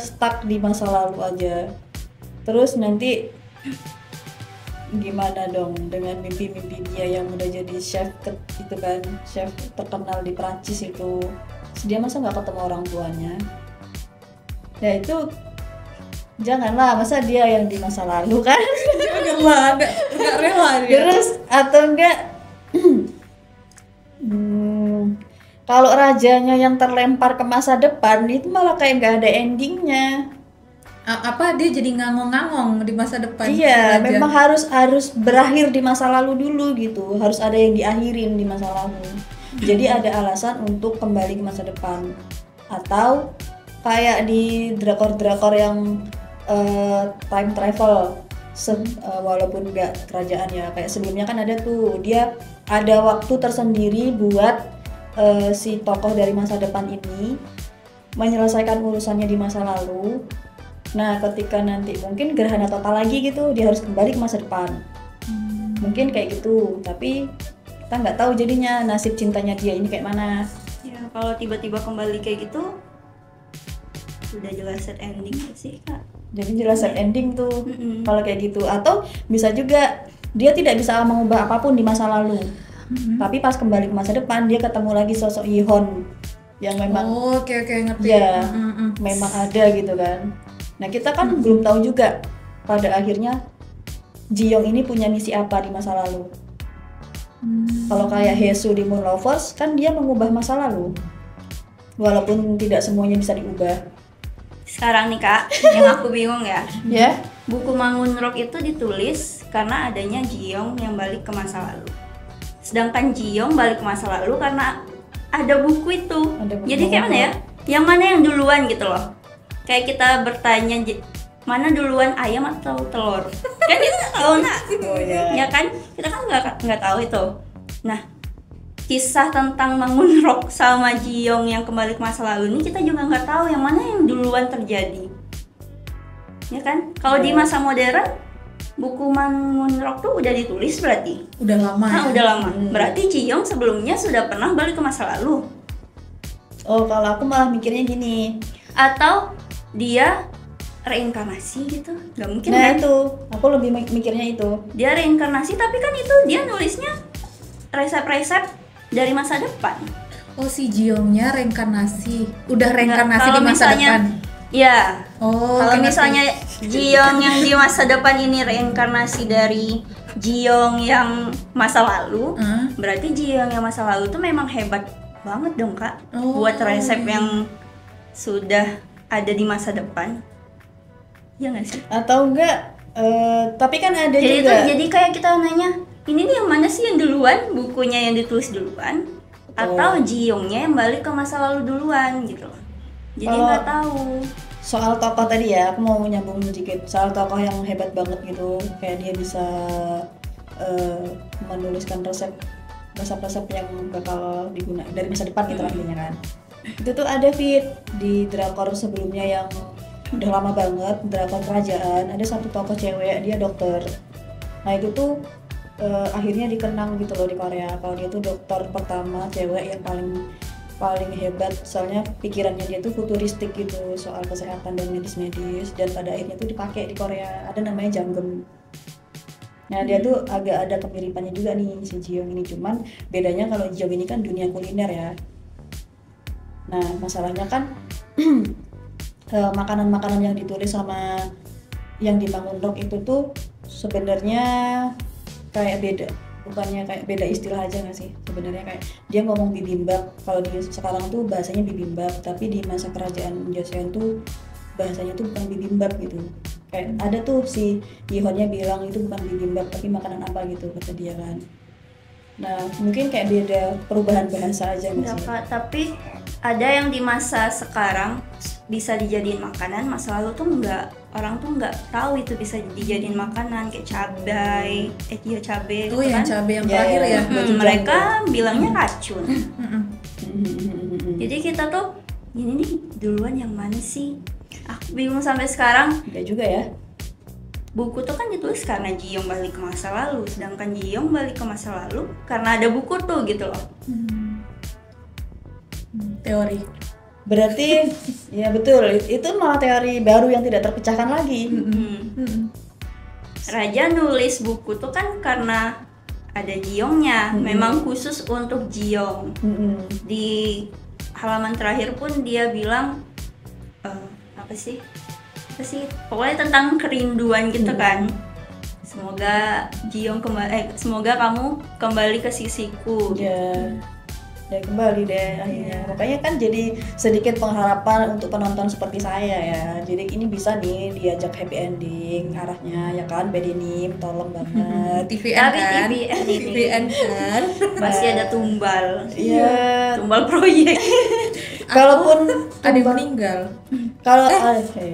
A: stuck di masa lalu aja. Terus nanti gimana dong dengan mimpi-mimpi dia yang udah jadi chef itu kan, chef terkenal di Prancis itu. Terus dia masa nggak ketemu orang tuanya? Ya itu janganlah, masa dia yang di masa lalu kan.
B: Janganlah, nggak rela dia.
A: Terus atau enggak kalau rajanya yang terlempar ke masa depan itu malah kayak nggak ada endingnya.
B: Apa dia jadi ngangong-ngangong di masa depan?
A: Iya,
B: Raja.
A: memang harus berakhir di masa lalu dulu gitu. Harus ada yang diakhirin di masa lalu. Jadi ada alasan untuk kembali ke masa depan. Atau kayak di drakor-drakor yang time travel, walaupun nggak kerajaan ya, kayak sebelumnya kan ada tuh, dia ada waktu tersendiri buat si tokoh dari masa depan ini menyelesaikan urusannya di masa lalu. Nah ketika nanti mungkin gerhana total lagi gitu, dia harus kembali ke masa depan. Mungkin kayak gitu, tapi kita nggak tahu jadinya nasib cintanya dia ini kayak mana.
C: Ya kalau tiba-tiba kembali kayak gitu udah jelas set ending sih Kak.
A: Jadi jelas set ending tuh kalau kayak gitu. Atau bisa juga dia tidak bisa mengubah apapun di masa lalu, tapi pas kembali ke masa depan dia ketemu lagi sosok Yihon yang memang
B: oke ngerti.
A: ya memang ada gitu kan. Nah kita kan belum tahu juga pada akhirnya Ji-young ini punya misi apa di masa lalu. Kalau kayak Haesu di Moon Lovers kan dia mengubah masa lalu, walaupun tidak semuanya bisa diubah.
C: Sekarang nih Kak, yang aku bingung ya.
A: Ya,
C: Buku Mangun Rock itu ditulis karena adanya Ji-young yang balik ke masa lalu. Sedangkan Ji-young balik ke masa lalu karena ada buku itu.
A: Ada buku
C: Jadi kayak mana ya? Yang mana yang duluan gitu loh. Kayak kita bertanya mana duluan ayam atau telur? Kan kita nggak tahu nak.
A: oh ya.
C: Ya kan? Kita kan nggak tahu itu. Nah, kisah tentang Mangun Rock sama Ji-young yang kembali ke masa lalu ini kita juga nggak tahu yang mana yang duluan terjadi. Ya kan? Kalau di masa modern buku Mangun Rock tuh udah ditulis berarti.
B: Udah lama ya?
C: Udah lama. Berarti Ji-young sebelumnya sudah pernah balik ke masa lalu.
A: Oh kalau aku malah mikirnya gini.
C: Atau dia reinkarnasi gitu, nggak mungkin
A: Nah
C: kan?
A: itu, aku lebih mikirnya itu.
C: Dia reinkarnasi tapi kan itu dia nulisnya resep-resep dari masa depan.
B: Oh si Ji-youngnya reinkarnasi, udah reinkarnasi
C: Kalau
B: di masa
C: misalnya-
B: depan.
C: Ya,
B: Oh,
C: kalau
B: oke,
C: misalnya Ji-young yang di masa depan ini reinkarnasi dari Ji-young yang masa lalu, berarti Ji-young yang masa lalu tuh memang hebat banget dong Kak,
B: Oh.
C: buat resep yang sudah ada di masa depan. Ya nggak sih?
A: Atau enggak, tapi kan ada
C: Jadi
A: juga.
C: jadi kayak kita nanya, ini nih yang mana sih yang duluan, bukunya yang ditulis duluan, atau Ji-youngnya yang balik ke masa lalu duluan gitu loh. Jadi
A: Kalau-
C: nggak tahu.
A: Soal tokoh tadi ya, aku mau nyambung sedikit. Soal tokoh yang hebat banget gitu, kayak dia bisa menuliskan resep-resep yang bakal digunakan dari masa depan gitu artinya kan. Itu tuh ada di drakor sebelumnya yang udah lama banget, drakor kerajaan, ada satu tokoh cewek, dia dokter. Nah itu tuh akhirnya dikenang gitu loh di Korea, kalau dia tuh dokter pertama cewek yang paling hebat, soalnya pikirannya dia tuh futuristik gitu soal kesehatan dan medis-medis, dan pada akhirnya tuh dipakai di Korea, ada namanya Janggem. Nah dia tuh agak ada kemiripannya juga nih si Ji-young ini, cuman bedanya kalau Ji-young ini kan dunia kuliner ya. Nah masalahnya kan makanan-makanan yang ditulis sama yang di Mangun Rock itu tuh sebenarnya kayak beda, bukannya kayak beda istilah aja nggak sih sebenarnya, kayak dia ngomong bibimbap, kalau di sekarang tuh bahasanya bibimbap, tapi di masa kerajaan Joseon tuh bahasanya tuh bukan bibimbap gitu. Kayak ada tuh si Yihonnya bilang itu bukan bibimbap tapi makanan apa gitu kata dia kan. Nah mungkin kayak beda perubahan bahasa aja nggak
C: Enggak,
A: sih?
C: Kak, tapi ada yang di masa sekarang bisa dijadiin makanan, masa lalu tuh enggak, orang tuh enggak tahu itu bisa dijadiin makanan kayak cabai, iya cabai
B: Oh,
C: itu
B: yang
C: kan.
B: cabai yang
A: Ya,
B: terakhir
A: ya.
B: ya.
C: Mereka bilangnya racun.
B: Mm-mm.
C: Jadi kita tuh ini nih duluan yang mana sih? Aku bingung sampai sekarang.
A: Enggak juga ya.
C: Buku tuh kan ditulis karena Ji-young balik ke masa lalu, sedangkan Ji-young balik ke masa lalu karena ada buku tuh gitu loh.
B: Teori.
A: Berarti ya betul, itu malah teori baru yang tidak terpecahkan lagi.
C: Hmm. Raja nulis buku tuh kan karena ada Ji-youngnya, memang khusus untuk Ji-young. Di halaman terakhir pun dia bilang apa sih? Pokoknya tentang kerinduan gitu kan. Semoga Ji-young semoga kamu kembali ke sisiku.
A: Ya kembali deh akhirnya. Makanya kan jadi sedikit pengharapan untuk penonton seperti saya ya. Jadi ini bisa nih diajak happy ending arahnya ya kan, Bedinim tolong banget.
B: TVN
C: Tapi
B: kan.
C: TVN ini
B: TVN kan.
C: masih ada tumbal.
A: Iya.
C: Tumbal proyek.
A: Kalaupun
B: Ada yang meninggal.
A: kalau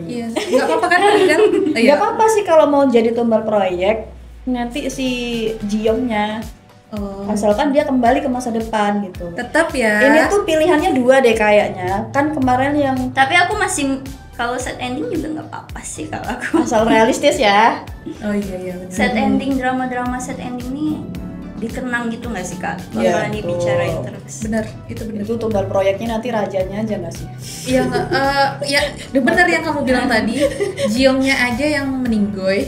B: Iya. Enggak apa-apa kan meninggal? Oh,
A: nggak apa-apa sih kalau mau jadi tumbal proyek nanti si Ji-youngnya.
B: Oh.
A: Asalkan dia kembali ke masa depan gitu.
B: Tetap ya.
A: Ini tuh pilihannya dua deh kayaknya. Kan kemarin yang
C: Tapi aku masih kalau set ending juga nggak apa-apa sih kalau aku.
A: asal realistis ya.
B: Oh iya benar.
C: Set ending drama-drama set ending nih dikenang gitu nggak sih Kak?
A: Iya,
C: Bakalan
A: betul.
C: dibicarain terus.
B: Benar, itu benar.
A: Itu tumbal proyeknya nanti rajanya aja nggak sih?
B: Iya nggak, ya benar yang kamu bilang tadi. Ji-youngnya aja yang meninggoy.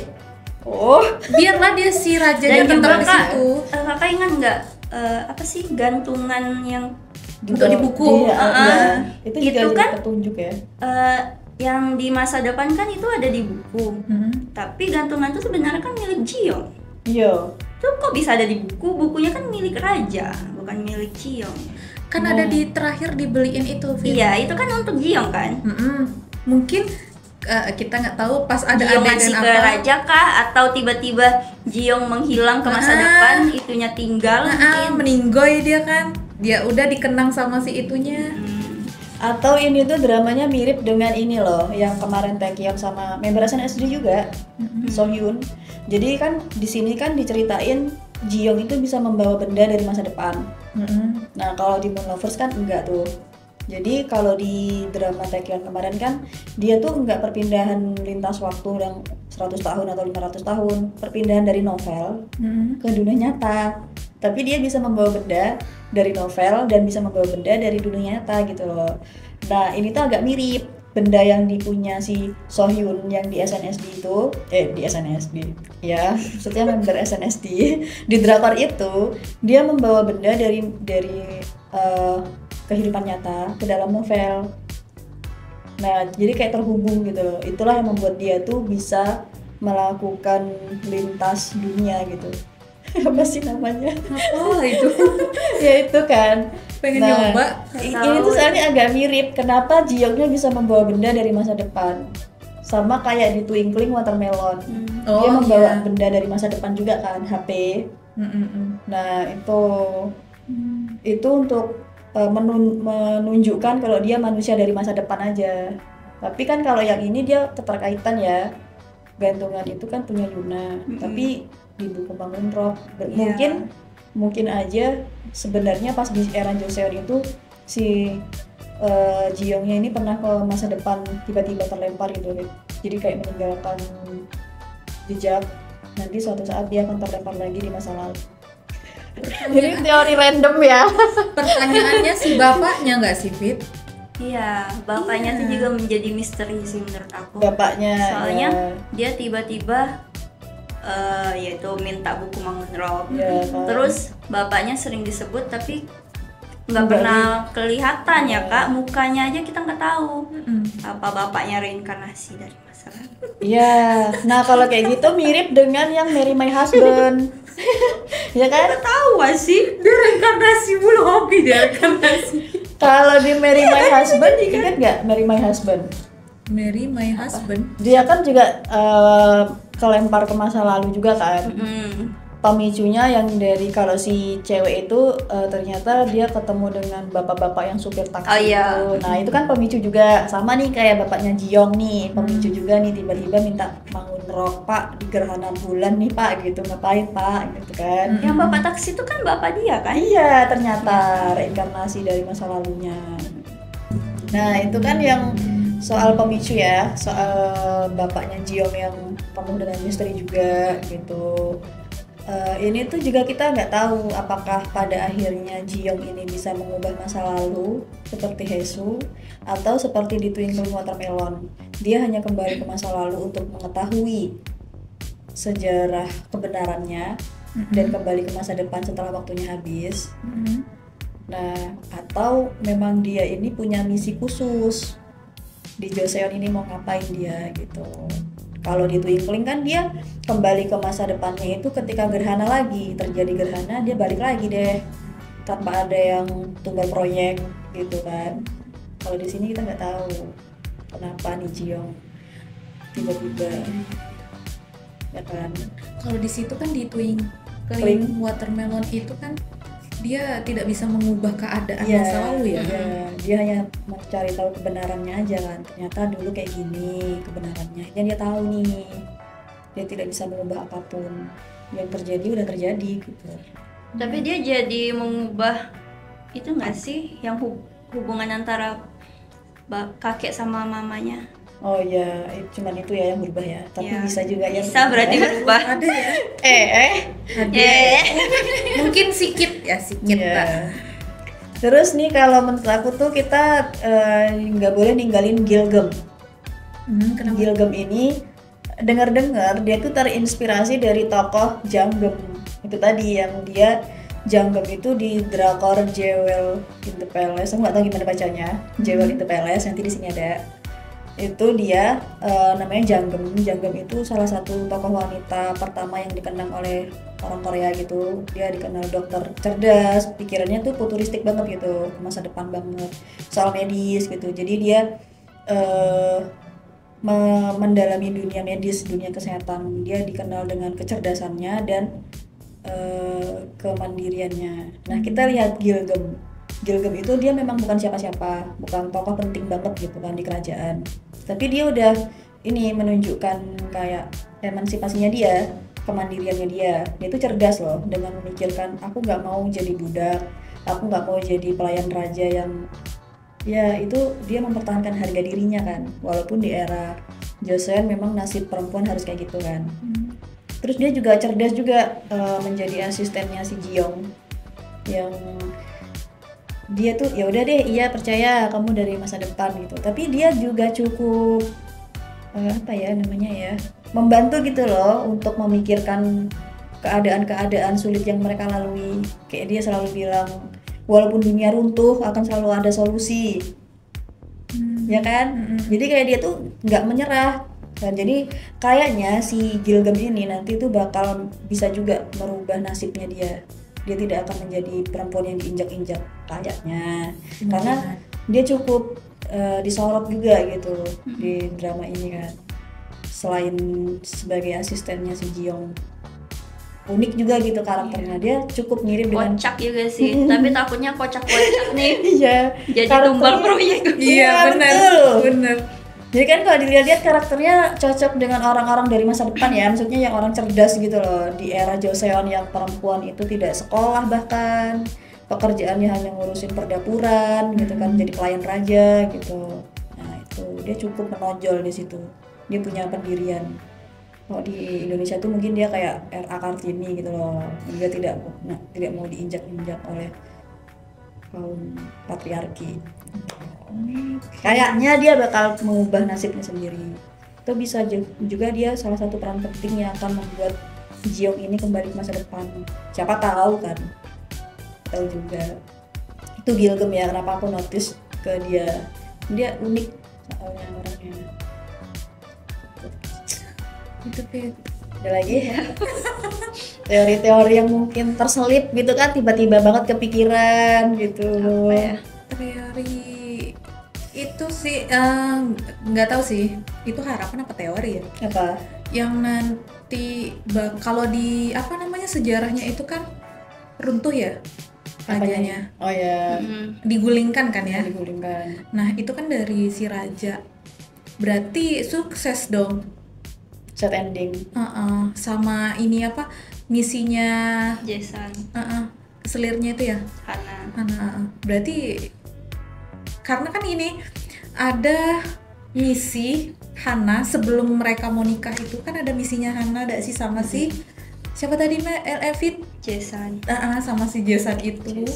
A: Oh,
B: Biarlah dia si rajanya
C: Dan
B: tetap
C: juga
B: di
C: Kak,
B: situ.
C: Kakak ingat nggak apa sih gantungan yang
B: Untuk di buku.
A: Iya, itu juga
C: Itu
A: jadi
C: kan
A: petunjuk ya.
C: yang di masa depan kan itu ada di buku. Tapi gantungan itu sebenarnya kan milik Ji-young.
A: Iya.
C: Itu kok bisa ada di buku? Bukunya kan milik raja, bukan milik Ji-young.
B: Kan ada di terakhir dibeliin itu. Fit.
C: Iya, itu kan untuk Ji-young kan?
B: Mungkin kita nggak tahu pas ada
C: Ji-young
B: adegan
C: ngasih
B: apa.
C: ke raja kah atau tiba-tiba Ji-young menghilang ke masa depan, itunya tinggal mungkin.
B: Meninggoy dia kan. Dia udah dikenang sama si itunya.
A: Atau ini tuh dramanya mirip dengan ini loh, yang kemarin Taecyeon sama member SNSD juga, Sohyun. Jadi kan di sini kan diceritain Ji-young itu bisa membawa benda dari masa depan. Nah kalau di Moon Lovers kan enggak tuh. Jadi kalau di drama Taecyeon kemarin kan dia tuh enggak perpindahan lintas waktu yang 100 tahun atau 500 tahun, perpindahan dari novel ke dunia nyata. Tapi dia bisa membawa benda dari novel dan bisa membawa benda dari dunia nyata gitu loh. Nah ini tuh agak mirip benda yang dipunya si Sohyun yang di SNSD itu, di SNSD ya, maksudnya member SNSD di drakor itu dia membawa benda dari kehidupan nyata ke dalam novel. Nah jadi kayak terhubung gitu loh. Itulah yang membuat dia tuh bisa melakukan lintas dunia gitu. Apa sih namanya?
B: Oh itu.
A: Ya itu kan.
B: Pengen nyoba.
A: Ini tuh soalnya agak mirip. Kenapa Ji-youngnya bisa membawa benda dari masa depan? Sama kayak di Twinkling Watermelon. Dia membawa benda dari masa depan juga kan, HP. Nah itu untuk menunjukkan kalau dia manusia dari masa depan aja. Tapi kan kalau yang ini dia keterkaitan ya. Gantungan itu kan punya Yuna. Tapi di buku Bangun Rock mungkin aja sebenarnya pas di era Joseon itu si Ji-youngnya ini pernah ke masa depan tiba-tiba terlempar gitu. Jadi kayak meninggalkan jejak, nanti suatu saat dia akan terlempar lagi di masa lalu. Jadi teori random ya.
B: Pertanyaannya si bapaknya nggak sih Fit?
C: Iya, bapaknya tuh juga menjadi misteri sih menurut aku.
A: Bapaknya
C: Soalnya
A: ya.
C: dia tiba-tiba yaitu minta buku Mangun Rock.
A: Ya, kan.
C: Terus bapaknya sering disebut tapi nggak pernah kelihatan ya Kak, mukanya aja kita nggak tahu. Apa bapaknya reinkarnasi dari masa lalu?
A: Iya, nah kalau kayak gitu mirip dengan yang Marry My Husband. Ya kan?
C: Nggak tahu gak sih?
B: Dia reinkarnasi mulu, hobi dia reinkarnasi.
A: Kalau di Marry My Husband, ingat nggak Marry My Husband?
B: Marry my husband.
A: Dia kan juga kelempar ke masa lalu juga kan. Pemicunya yang dari kalau si cewek itu ternyata dia ketemu dengan bapak-bapak yang supir taksi itu. Nah itu kan pemicu juga, sama nih kayak bapaknya Jiyoung nih, pemicu juga nih, tiba-tiba minta bangun rock, Pak, di gerhana bulan nih Pak, gitu, ngapain Pak, gitu kan.
C: Yang bapak taksi itu kan bapak dia kan?
A: Iya, ternyata reinkarnasi dari masa lalunya. Nah itu kan yang soal pemicu ya, soal bapaknya Jiyoung yang penuh dengan misteri juga gitu. Ini tuh juga kita nggak tahu apakah pada akhirnya Jiyoung ini bisa mengubah masa lalu seperti Haesoo atau seperti di Twinkle Watermelon. Dia hanya kembali ke masa lalu untuk mengetahui sejarah kebenarannya dan kembali ke masa depan setelah waktunya habis. Nah, atau memang dia ini punya misi khusus di Joseon ini, mau ngapain dia gitu. Kalau di Twinkling kan dia kembali ke masa depannya itu ketika gerhana lagi, terjadi gerhana dia balik lagi deh tanpa ada yang tumbal proyek gitu kan. Kalau di sini kita nggak tahu kenapa nih Jiyoung tiba-tiba ya kan.
B: Kalau di situ kan di Twinkling Watermelon itu kan dia tidak bisa mengubah keadaan masa lalu ya.
A: Dia hanya mencari tahu kebenarannya aja kan. Ternyata dulu kayak gini kebenarannya. Dan dia tahu nih, dia tidak bisa mengubah apapun. Yang terjadi udah terjadi gitu.
C: Tapi dia jadi mengubah itu nggak sih yang hubungan antara kakek sama mamanya?
A: Oh iya, cuman itu ya yang berubah ya. Tapi bisa juga yang
C: bisa berarti berubah.
B: Ada ya?
A: Ada.
B: Mungkin sedikit
A: ya. Terus nih kalau menurut aku tuh kita nggak boleh ninggalin Gilgem.
B: Kenapa?
A: Gilgem ini dengar-dengar dia tuh terinspirasi dari tokoh Janggem. Itu tadi yang dia Janggem itu di drakor Jewel in the Palace. Aku nggak tahu gimana bacanya. Jewel in the Palace, nanti di sini ada. Itu dia namanya Janggem. Janggem itu salah satu tokoh wanita pertama yang dikenang oleh orang Korea gitu. Dia dikenal dokter cerdas, pikirannya tuh futuristik banget gitu, masa depan banget, soal medis gitu. Jadi dia mendalami dunia medis, dunia kesehatan. Dia dikenal dengan kecerdasannya dan kemandiriannya. Nah kita lihat Gilgem. Gilgem itu dia memang bukan siapa-siapa, bukan tokoh penting banget gitu kan di kerajaan. Tapi dia udah ini menunjukkan kayak emansipasinya dia, kemandiriannya dia. Dia itu cerdas loh dengan memikirkan aku nggak mau jadi budak, aku nggak mau jadi pelayan raja yang ya itu dia mempertahankan harga dirinya kan. Walaupun di era Joseon memang nasib perempuan harus kayak gitu kan. Terus dia juga cerdas juga menjadi asistennya si Jiyoung yang dia tuh ya udah deh iya percaya kamu dari masa depan gitu, tapi dia juga cukup membantu gitu loh untuk memikirkan keadaan-keadaan sulit yang mereka lalui. Kayak dia selalu bilang walaupun dunia runtuh akan selalu ada solusi, ya kan. Jadi kayak dia tuh nggak menyerah. Dan jadi kayaknya si Gilgem ini nanti tuh bakal bisa juga merubah nasibnya dia. Dia tidak akan menjadi perempuan yang diinjak-injak kayaknya, karena dia cukup disorot juga gitu di drama ini kan. Selain sebagai asistennya si Jiyoung, unik juga gitu karakternya. Dia cukup mirip dengan
C: kocak juga sih, tapi takutnya kocak-kocak nih.
A: Iya.
C: Jadi tumbal proyek.
B: Iya benar.
A: Jadi kan kalau dilihat-lihat karakternya cocok dengan orang-orang dari masa depan ya, maksudnya yang orang cerdas gitu loh. Di era Joseon yang perempuan itu tidak sekolah, bahkan pekerjaannya hanya ngurusin perdapuran gitu kan, jadi pelayan raja gitu. Nah itu dia cukup menonjol di situ. Dia punya pendirian. Kalau di Indonesia tuh mungkin dia kayak R.A. Kartini gitu loh. Dia tidak mau diinjak-injak oleh kaum patriarki. Kayaknya dia bakal mengubah nasibnya sendiri. Itu bisa juga dia salah satu peran penting yang akan membuat Jiyoung ini kembali ke masa depan. Siapa tahu kan? Tahu juga. Itu Gilgem ya, kenapa aku notice ke dia. Dia unik soalnya orangnya.
B: Itu Pit.
A: Ada lagi teori-teori yang mungkin terselip gitu kan, tiba-tiba banget kepikiran gitu.
C: Apa ya?
B: Teori Itu sih nggak tahu sih. Itu harapan apa teori ya?
A: Apa?
B: Yang nanti kalau di apa namanya sejarahnya itu kan runtuh ya rajanya.
A: Oh ya,
B: Digulingkan kan ya.
A: digulingkan.
B: Nah, itu kan dari si raja. Berarti sukses dong.
A: Set ending.
B: Sama ini apa misinya
C: Jason,
B: selirnya itu ya.
C: Hana.
B: Berarti karena kan ini ada misi Hana sebelum mereka mau nikah itu kan ada misinya Hana ada sih sama si siapa tadi Evit
C: Jason.
B: sama si Jason itu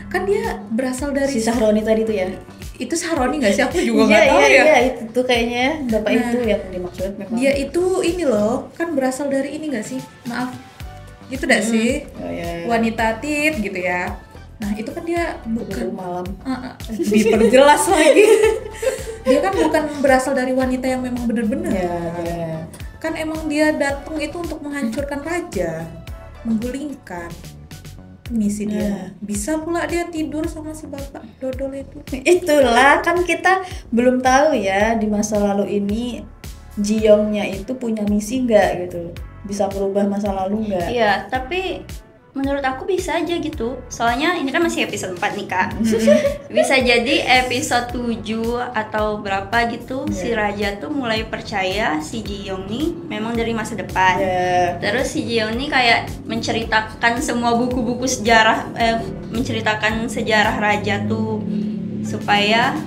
B: kan dia berasal dari
A: Si Sahroni tadi tuh ya.
B: itu Sahroni nggak sih aku juga nggak tahu ya.
A: Iya, itu tuh kayaknya bapak itu yang dimaksud memang.
B: Dia itu ini loh kan berasal dari ini nggak sih maaf itu nggak sih
A: Oh, iya.
B: wanita tit gitu ya. Nah itu kan dia bukan
A: malam.
B: diperjelas lagi. Dia kan bukan berasal dari wanita yang memang benar-benar.
A: Ya.
B: Kan emang dia datang itu untuk menghancurkan raja, menggulingkan misi dia. Bisa pula dia tidur sama si bapak dodol itu.
A: Itulah kan kita belum tahu ya di masa lalu ini Ji-youngnya itu punya misi nggak gitu, bisa merubah masa lalu nggak?
C: Iya, tapi menurut aku bisa aja gitu. Soalnya ini kan masih episode 4 nih Kak. Bisa jadi episode 7 atau berapa gitu si raja tuh mulai percaya si Ji-young nih memang dari masa depan. Terus si Ji-young nih kayak menceritakan semua buku-buku sejarah, menceritakan sejarah raja tuh supaya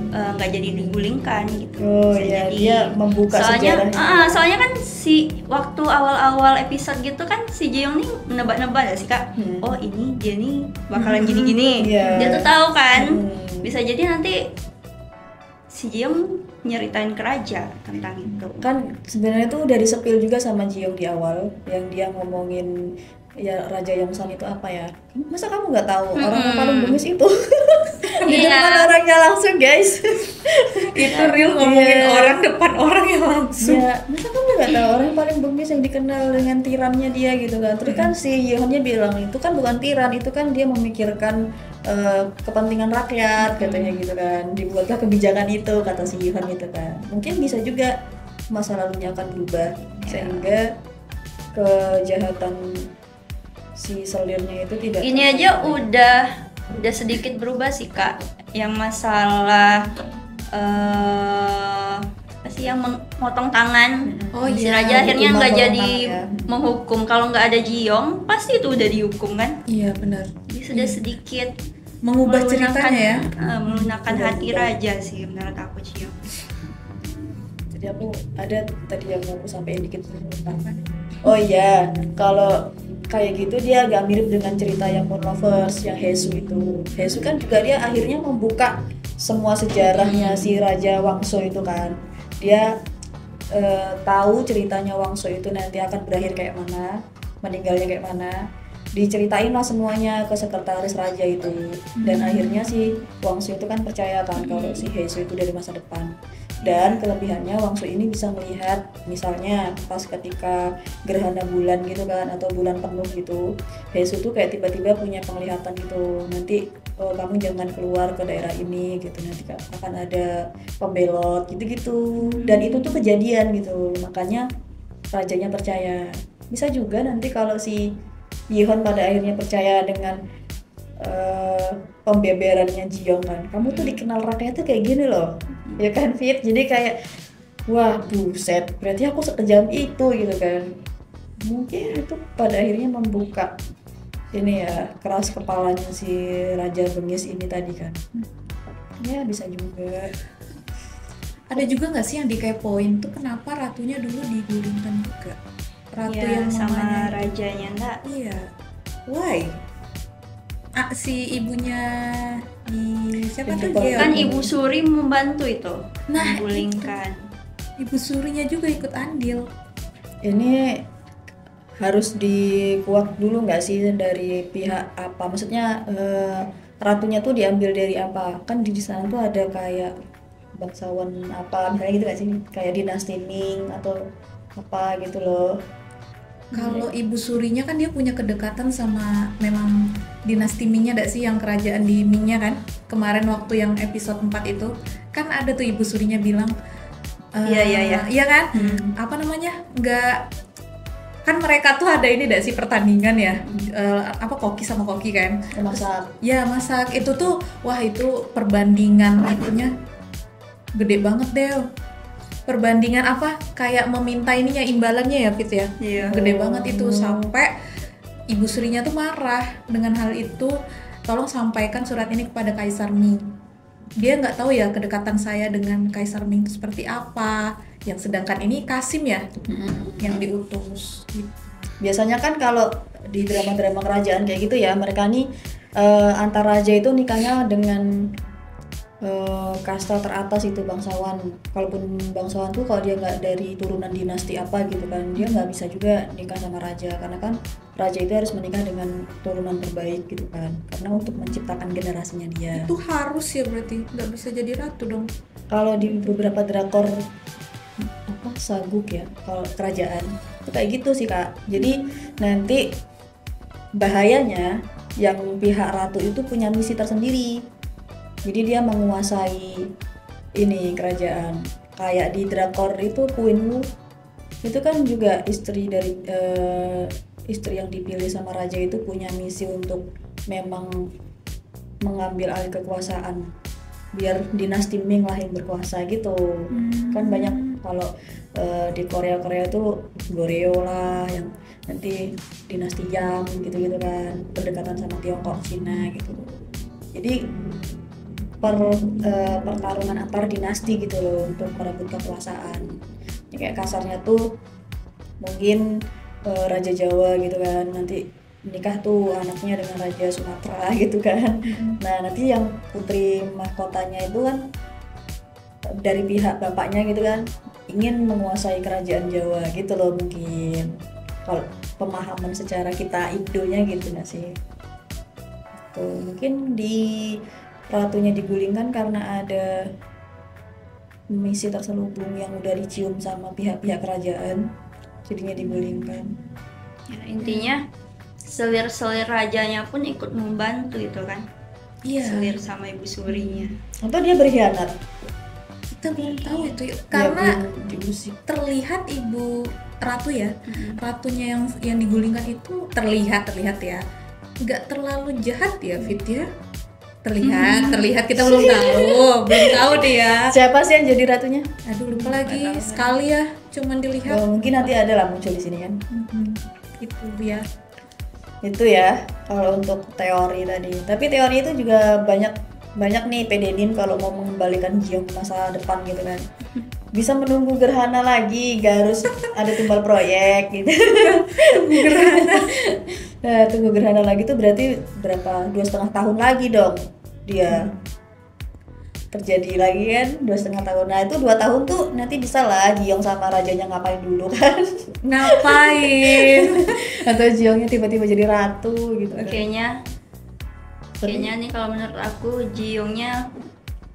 C: nggak jadi digulingkan gitu.
A: Oh
C: Bisa
A: iya,
C: jadi.
A: dia membuka sejarahnya.
C: Soalnya kan si waktu awal-awal episode gitu kan si Ji-young nih nebak-nebak ya sih Kak. Oh ini dia nih bakalan gini-gini.
A: Iya.
C: Dia tuh tahu kan. Bisa jadi nanti si Ji-young nyeritain ke raja tentang itu.
A: Kan sebenarnya tuh udah di-spill juga sama Ji-young di awal yang dia ngomongin ya Raja Yongsan itu apa ya? Masa kamu nggak tahu orang yang paling bengis itu? Di depan orangnya langsung guys.
B: Itu real ngomongin orang depan orang yang langsung.
A: Ya, masa kamu nggak tahu orang yang paling bengis yang dikenal dengan tirannya dia gitu kan? Terus kan si Yeonnya bilang itu kan bukan tiran, itu kan dia memikirkan kepentingan rakyat katanya gitu kan. Dibuatlah kebijakan itu kata si Yeon itu kan. Mungkin bisa juga masa lalunya akan berubah sehingga kejahatan si selirnya itu tidak.
C: Ini aja udah sedikit berubah sih Kak. Yang masalah apa sih yang memotong tangan. Si raja akhirnya nggak jadi menghukum. Kalau nggak ada Ji-young pasti itu udah dihukum kan.
B: Iya benar.
C: Jadi sudah sedikit
B: mengubah ceritanya ya.
C: Melunakkan hati raja sih menurut aku Ji-young.
A: Jadi aku ada tadi yang mau aku sampaikan dikit tentang. Oh iya, kalau kayak gitu dia agak mirip dengan cerita yang Moon Lovers yang Haesu itu. Haesu kan juga dia akhirnya membuka semua sejarahnya si Raja Wangso itu kan. Dia tahu ceritanya Wangso itu nanti akan berakhir kayak mana, meninggalnya kayak mana. Diceritain lah semuanya ke sekretaris raja itu. Dan akhirnya si Wangso itu kan percaya kan kalau si Haesu itu dari masa depan. Dan kelebihannya Wangso ini bisa melihat misalnya pas ketika gerhana bulan gitu kan atau bulan penuh gitu, Haesu tuh kayak tiba-tiba punya penglihatan gitu, nanti kamu jangan keluar ke daerah ini gitu, nanti akan ada pembelot gitu-gitu. Dan itu tuh kejadian gitu, makanya rajanya percaya. Bisa juga nanti kalau si Yeon pada akhirnya percaya dengan pembeberannya Ji-young kan, kamu tuh dikenal rakyatnya kayak gini loh ya kan Fit, jadi kayak wah buset berarti aku sekejam itu gitu kan. Mungkin itu pada akhirnya membuka ini ya keras kepalanya si Raja Bengis ini tadi kan. Ya bisa juga.
B: Ada juga nggak sih yang dikepoin tuh kenapa ratunya dulu digulingkan juga? Ratu
C: ya,
B: yang
C: sama
B: mamanya
C: rajanya enggak.
B: Iya. Why? Si ibunya di siapa tuh Jeon?
C: Kan Ibu Suri membantu itu.
B: Nah,
C: menggulingkan.
B: Ibu Surinya juga ikut andil.
A: Ini harus dikuak dulu nggak sih dari pihak apa? Maksudnya ratunya tuh diambil dari apa? Kan di sana tuh ada kayak bangsawan apa misalnya gitu nggak sih? Kayak dinasti Ming atau apa gitu loh.
B: Kalau Ibu Surinya kan dia punya kedekatan sama memang dinasti Ming-nya enggak sih yang kerajaan di Ming-nya kan? Kemarin waktu yang episode 4 itu kan ada tuh ibu surinya bilang iya kan apa namanya nggak kan mereka tuh ada ini sih pertandingan ya apa koki sama koki kan masak itu tuh wah itu perbandingan itunya gede banget deh perbandingan apa kayak meminta ininya imbalannya ya Fit ya gede banget itu sampai ibu surinya tuh marah dengan hal itu tolong sampaikan surat ini kepada Kaisar Ming. Dia nggak tahu ya kedekatan saya dengan Kaisar Ming itu seperti apa. Yang sedangkan ini Kasim ya yang diutus.
A: Biasanya kan kalau di drama-drama kerajaan kayak gitu ya mereka nih antar raja itu nikahnya dengan kasta teratas itu bangsawan. Kalaupun bangsawan tuh kalau dia nggak dari turunan dinasti apa gitu kan dia nggak bisa juga nikah sama raja karena kan raja itu harus menikah dengan turunan terbaik gitu kan karena untuk menciptakan generasinya dia.
B: Itu harus ya berarti nggak bisa jadi ratu dong.
A: Kalau di beberapa drakor apa saguk ya kalau kerajaan itu kayak gitu sih Kak. Jadi nanti bahayanya yang pihak ratu itu punya misi tersendiri. Jadi dia menguasai ini kerajaan. Kayak di drakor itu Queen Wu itu kan juga istri dari istri yang dipilih sama raja itu punya misi untuk memang mengambil alih kekuasaan biar dinasti Ming lah yang berkuasa gitu. Kan banyak kalau di Korea itu Goryeo lah yang nanti dinasti Yang gitu-gitu kan berdekatan sama Tiongkok, Cina gitu. Jadi pertarungan antar dinasti gitu loh untuk merebut kekuasaan. Ya, kayak kasarnya tuh mungkin Raja Jawa gitu kan nanti menikah tuh anaknya dengan Raja Sumatera gitu kan. Nah nanti yang putri mahkotanya itu kan dari pihak bapaknya gitu kan ingin menguasai kerajaan Jawa gitu loh mungkin kalau pemahaman secara kita Indonya gitu nggak sih tuh mungkin di ratunya digulingkan karena ada misi terselubung yang udah dicium sama pihak-pihak kerajaan jadinya digulingkan
C: ya, intinya selir-selir rajanya pun ikut membantu itu kan selir sama ibu surinya
A: atau dia berkhianat
B: kita belum tahu itu karena terlihat ibu ratu ya ratunya yang digulingkan itu terlihat ya nggak terlalu jahat ya Fit ya terlihat kita belum tahu deh ya
A: siapa sih yang jadi ratunya
B: aduh lupa lagi sekali ya cuman dilihat
A: mungkin nanti ada lah muncul di sini kan itu ya kalau untuk teori tadi tapi teori itu juga banyak nih pedenin kalau mau mengembalikan Jiong ke masa depan gitu kan bisa menunggu gerhana lagi gak harus ada timbal proyek gitu tunggu gerhana lagi tuh berarti berapa 2,5 tahun lagi dong dia terjadi lagi kan 2,5 tahun nah itu 2 tahun tuh nanti bisa lah Jiong sama rajanya ngapain dulu kan atau Jiongnya tiba-tiba jadi ratu gitu kan.
C: Kayaknya nih kalau menurut aku Jiongnya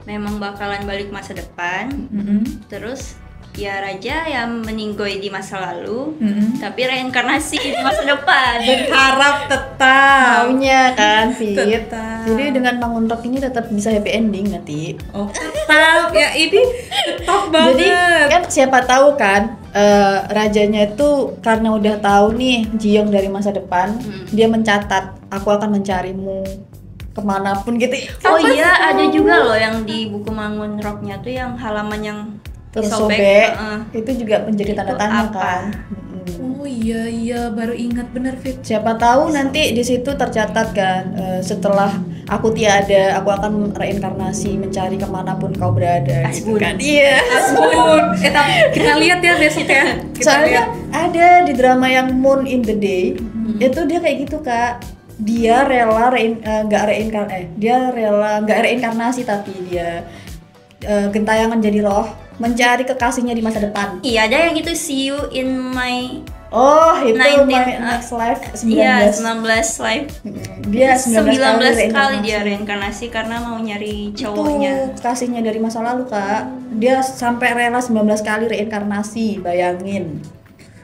C: memang bakalan balik masa depan terus ya raja yang meninggoy di masa lalu tapi reinkarnasi di masa depan
B: berharap tetap
A: maunya kan Fit jadi dengan Mangunrok ini tetap bisa happy ending nanti
B: tetap ya ini tetap banget
A: jadi kan siapa tahu kan rajanya itu karena udah tahu nih Jiong dari masa depan dia mencatat aku akan mencarimu kemanapun gitu
C: iya ada juga loh yang di buku Mangunroknya tuh yang halaman yang
A: tersobek itu juga menjadi tanda tanya kan
B: oh iya baru ingat bener Fit
A: siapa tahu nanti di situ tercatat kan setelah aku tiada aku akan reinkarnasi mencari kemanapun kau berada gitu kan iya
B: kita lihat ya besok ya
A: soalnya ada di drama yang Moon in the Day itu dia kayak gitu Kak dia rela nggak reinkarnasi tapi dia gentayangan jadi roh mencari kekasihnya di masa depan.
C: Iya ada yang gitu see you in my
A: itu 19, my next life 19.
C: Iya 19 life.
A: Dia
C: 19 kali dia reinkarnasi karena mau nyari cowoknya.
A: Itu kasihnya dari masa lalu Kak. Dia sampai rela 19 kali reinkarnasi, bayangin.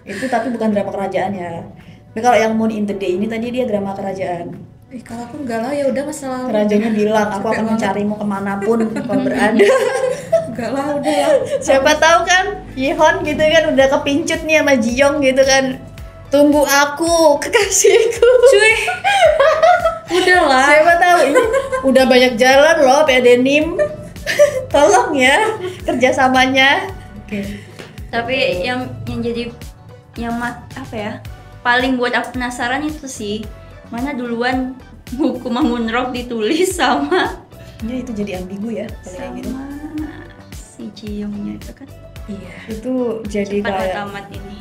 A: Itu tapi bukan drama kerajaan ya. Tapi kalau yang Moon in the Day ini tadi dia drama kerajaan.
B: Kalau aku enggak lah ya udah masa lalu.
A: Rajanya bilang aku akan mencarimu kemanapun kau berada.
B: Enggak lah, udah lah.
A: Siapa tahu kan Yihon gitu kan udah kepincut nih sama Jiyong gitu kan. Tunggu aku, kekasihku.
B: Cuy. Udah lah.
A: Siapa tahu ini udah banyak jalan loh PD NIM. Tolong ya kerjasamanya.
B: Oke.
C: Tapi yang jadi apa ya? Paling buat aku penasaran itu sih, mana duluan buku Mangunrock ditulis sama
A: Ya itu jadi ambigu ya kalau kayak gitu.
C: si Jiyongnya itu kan.
B: Iya.
A: Itu jadi
C: Cepat
A: kayak
C: tamat ini.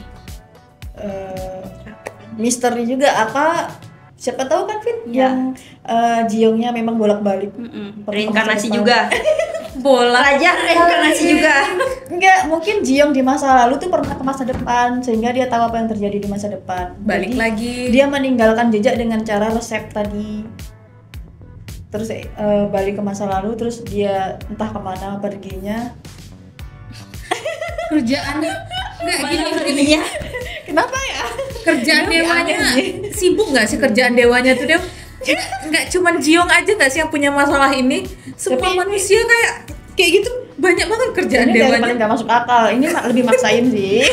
A: misteri juga apa, siapa tahu kan Fit
C: Ya.
A: yang Jiyongnya memang bolak-balik.
C: Reinkarnasi
A: Masa depan.
C: juga.
B: Bola.
C: Raja reinkarnasi juga.
A: Enggak, mungkin Jiyong di masa lalu tuh pernah ke masa depan sehingga dia tahu apa yang terjadi di masa depan.
B: Balik
A: Jadi,
B: lagi.
A: dia meninggalkan jejak dengan cara resep tadi. Terus balik ke masa lalu, terus dia entah kemana perginya.
B: Kerjaannya enggak gini.
C: Perginya.
A: Kenapa ya?
B: Kerjaan
A: Dia
B: dewanya
A: aneh
B: sibuk nggak sih kerjaan dewanya tuh dia? Nggak cuman Jiyong aja nggak sih yang punya masalah ini? Semua
A: Tapi-
B: manusia kayak gitu banyak banget kerjaan
A: Ini dari
B: dewanya.
A: paling gak masuk akal. Ini lebih maksain sih.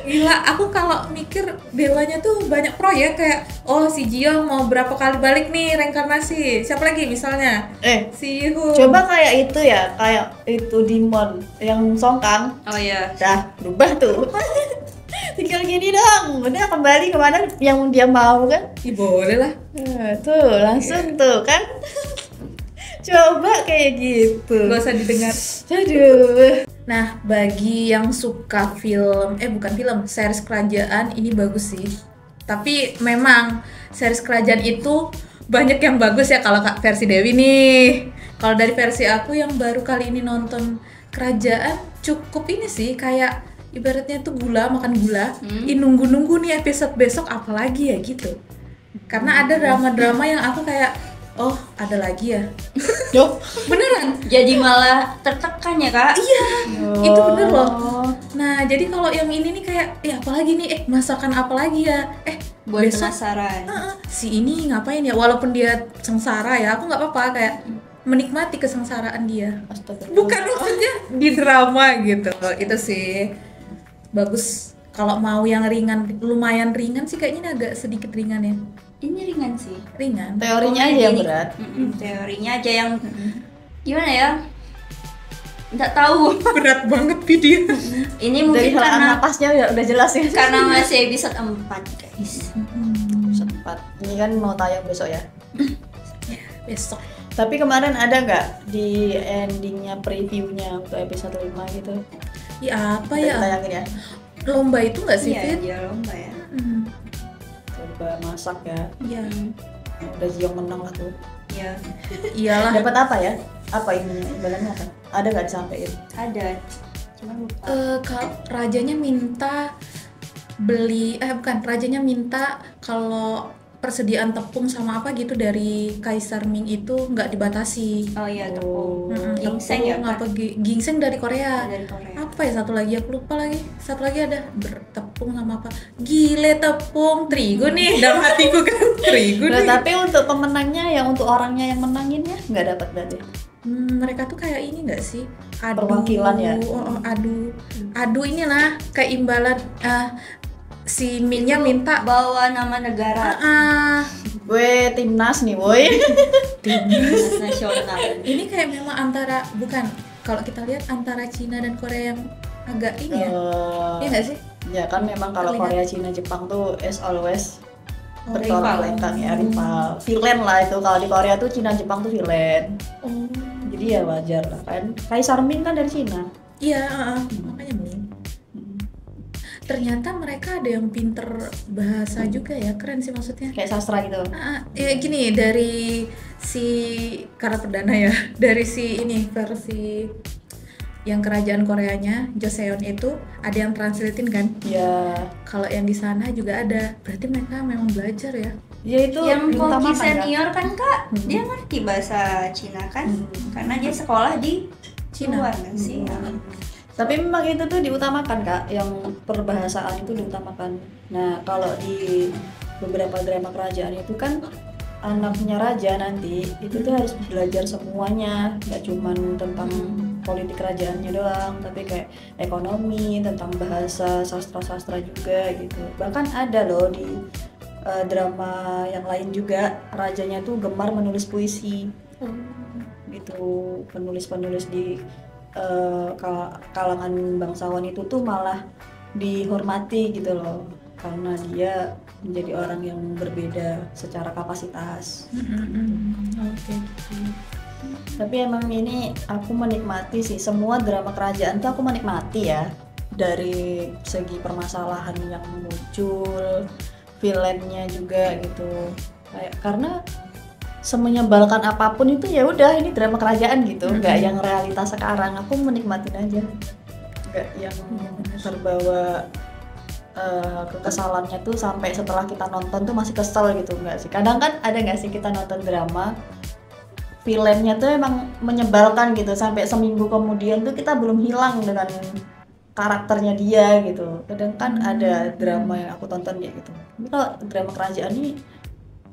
B: Gila, aku kalau mikir dewanya tuh banyak proyek kayak oh si Jiyong mau berapa kali balik nih reinkarnasi. Siapa lagi misalnya? Si Yihun.
A: Coba kayak itu ya, kayak itu Dimon yang Songkang.
C: Oh iya.
A: Dah berubah tuh. Tinggal gini dong, udah kembali kemana yang dia mau kan.
B: Ih, boleh lah.
A: Tuh langsung tuh kan. Coba kayak gitu.
B: Gak usah didengar.
A: Aduh.
B: Nah, bagi yang suka film, bukan film, series kerajaan ini bagus sih. Tapi memang series kerajaan itu banyak yang bagus ya kalau versi Dewi nih. Kalau dari versi aku yang baru kali ini nonton kerajaan cukup ini sih kayak ibaratnya tuh gula, makan gula. Nunggu-nunggu nih episode besok apalagi ya gitu. Karena ada drama-drama yang aku kayak oh ada lagi ya.
A: Yuk.
B: Beneran.
C: Jadi malah tertekan ya kak?
B: Iya, itu bener loh. Nah, jadi kalau yang ini nih kayak, apalagi nih, masakan apa lagi ya?
C: Buat
B: besok
C: penasaran.
B: si ini ngapain ya? Walaupun dia sengsara ya, aku nggak apa-apa kayak menikmati kesengsaraan dia.
A: Astagfirullah.
B: Bukan maksudnya di drama gitu. Itu sih bagus. Kalau mau yang ringan, lumayan ringan sih kayaknya ini agak sedikit ringan ya.
C: Ini ringan sih.
B: Ringan.
A: Teorinya aja yang berat.
C: Teorinya aja yang gimana ya? Nggak tahu.
B: Berat banget video.
C: Ini
A: Dari
C: mungkin
A: helaan
C: karena
A: napasnya udah jelas ya.
C: karena masih episode 4 guys.
A: Sempat. Ini kan mau tayang besok ya.
B: Besok.
A: Tapi kemarin ada nggak di endingnya previewnya untuk episode 5 gitu?
B: Ya apa
A: Udah
B: ya?
A: ditayangin ya?
B: Lomba itu nggak sih,
C: Iya,
B: Fit?
C: dia lomba ya.
A: Coba masak ya.
B: Iya.
A: Udah Jiyong menang lah tuh.
C: Iya,
B: Iyalah.
A: Dapat apa ya? Apa ininya? Imbalannya apa? Ada nggak disampaikan?
C: ada. Cuma lupa.
B: Kalau rajanya minta beli rajanya minta kalau persediaan tepung sama apa gitu dari Kaisar Ming itu nggak dibatasi.
C: Oh iya, tepung.
B: Ginseng
C: Ginseng ya,
B: apa
C: Kak?
B: ginseng dari Korea.
C: Dari Korea.
B: Apa ya satu lagi aku lupa lagi. Satu lagi ada bertepung sama apa? Gile tepung terigu nih dalam hatiku kan terigu
A: Nah,
B: nih.
A: tapi untuk pemenangnya yang untuk orangnya yang menanginnya nggak dapat berarti.
B: Mereka tuh kayak ini nggak sih?
A: Perwakilan ya?
B: Adu inilah kayak imbalan si Mingnya minta
C: Bawa nama negara
A: Gue timnas nih, boy.
C: timnas nasional.
B: ini kayak memang antara bukan kalau kita lihat antara Cina dan Korea yang agak ini ya. Iya nggak sih?
A: Ya kan memang kalau
B: Terlihat.
A: Korea, Cina, Jepang tuh as always
B: rival.
A: bertolak belakang ya, rival. Villain lah itu, kalau di Korea tuh Cina, Jepang tuh villain.
B: Oh.
A: Jadi ya wajar lah kan. Kaisar Ming kan dari Cina.
B: Iya, makanya Ming. Ternyata mereka ada yang pinter bahasa juga ya, keren sih maksudnya.
A: Kayak sastra gitu.
B: Ya gini dari si karena perdana ya, dari si ini versi yang kerajaan Koreanya Joseon itu ada yang translatein kan.
A: Ya.
B: Kalau yang di sana juga ada, berarti mereka memang belajar ya.
A: Ya itu
C: Yang Koki
A: diutamakan, Kak.
C: senior kan kak, dia ngerti bahasa Cina kan, karena dia sekolah di
B: Cina.
C: luar kan sih.
A: Tapi memang itu tuh diutamakan Kak, yang perbahasaan itu diutamakan. Nah kalau di beberapa drama kerajaan itu kan anaknya raja nanti itu tuh harus belajar semuanya, nggak cuman tentang politik kerajaannya doang, tapi kayak ekonomi, tentang bahasa, sastra-sastra juga gitu. Bahkan ada loh di drama yang lain juga, rajanya tuh gemar menulis puisi gitu. Penulis-penulis di kalangan bangsawan itu tuh malah dihormati gitu loh, karena dia menjadi orang yang berbeda secara kapasitas.
B: Oke.
A: Tapi emang ini aku menikmati sih, semua drama kerajaan tuh aku menikmati ya, dari segi permasalahan yang muncul, villainnya juga gitu. Kayak karena semenyebalkan apapun itu ya udah ini drama kerajaan gitu, nggak yang realitas sekarang. Aku menikmatin aja, nggak yang terbawa kekesalannya tuh sampai setelah kita nonton tuh masih kesel gitu, nggak sih? Kadang kan ada nggak sih kita nonton drama villainnya tuh emang menyebalkan gitu, sampai seminggu kemudian tuh kita belum hilang dengan karakternya dia gitu. Kadang kan ada drama yang aku tonton kayak gitu. Tapi kalau drama kerajaan ini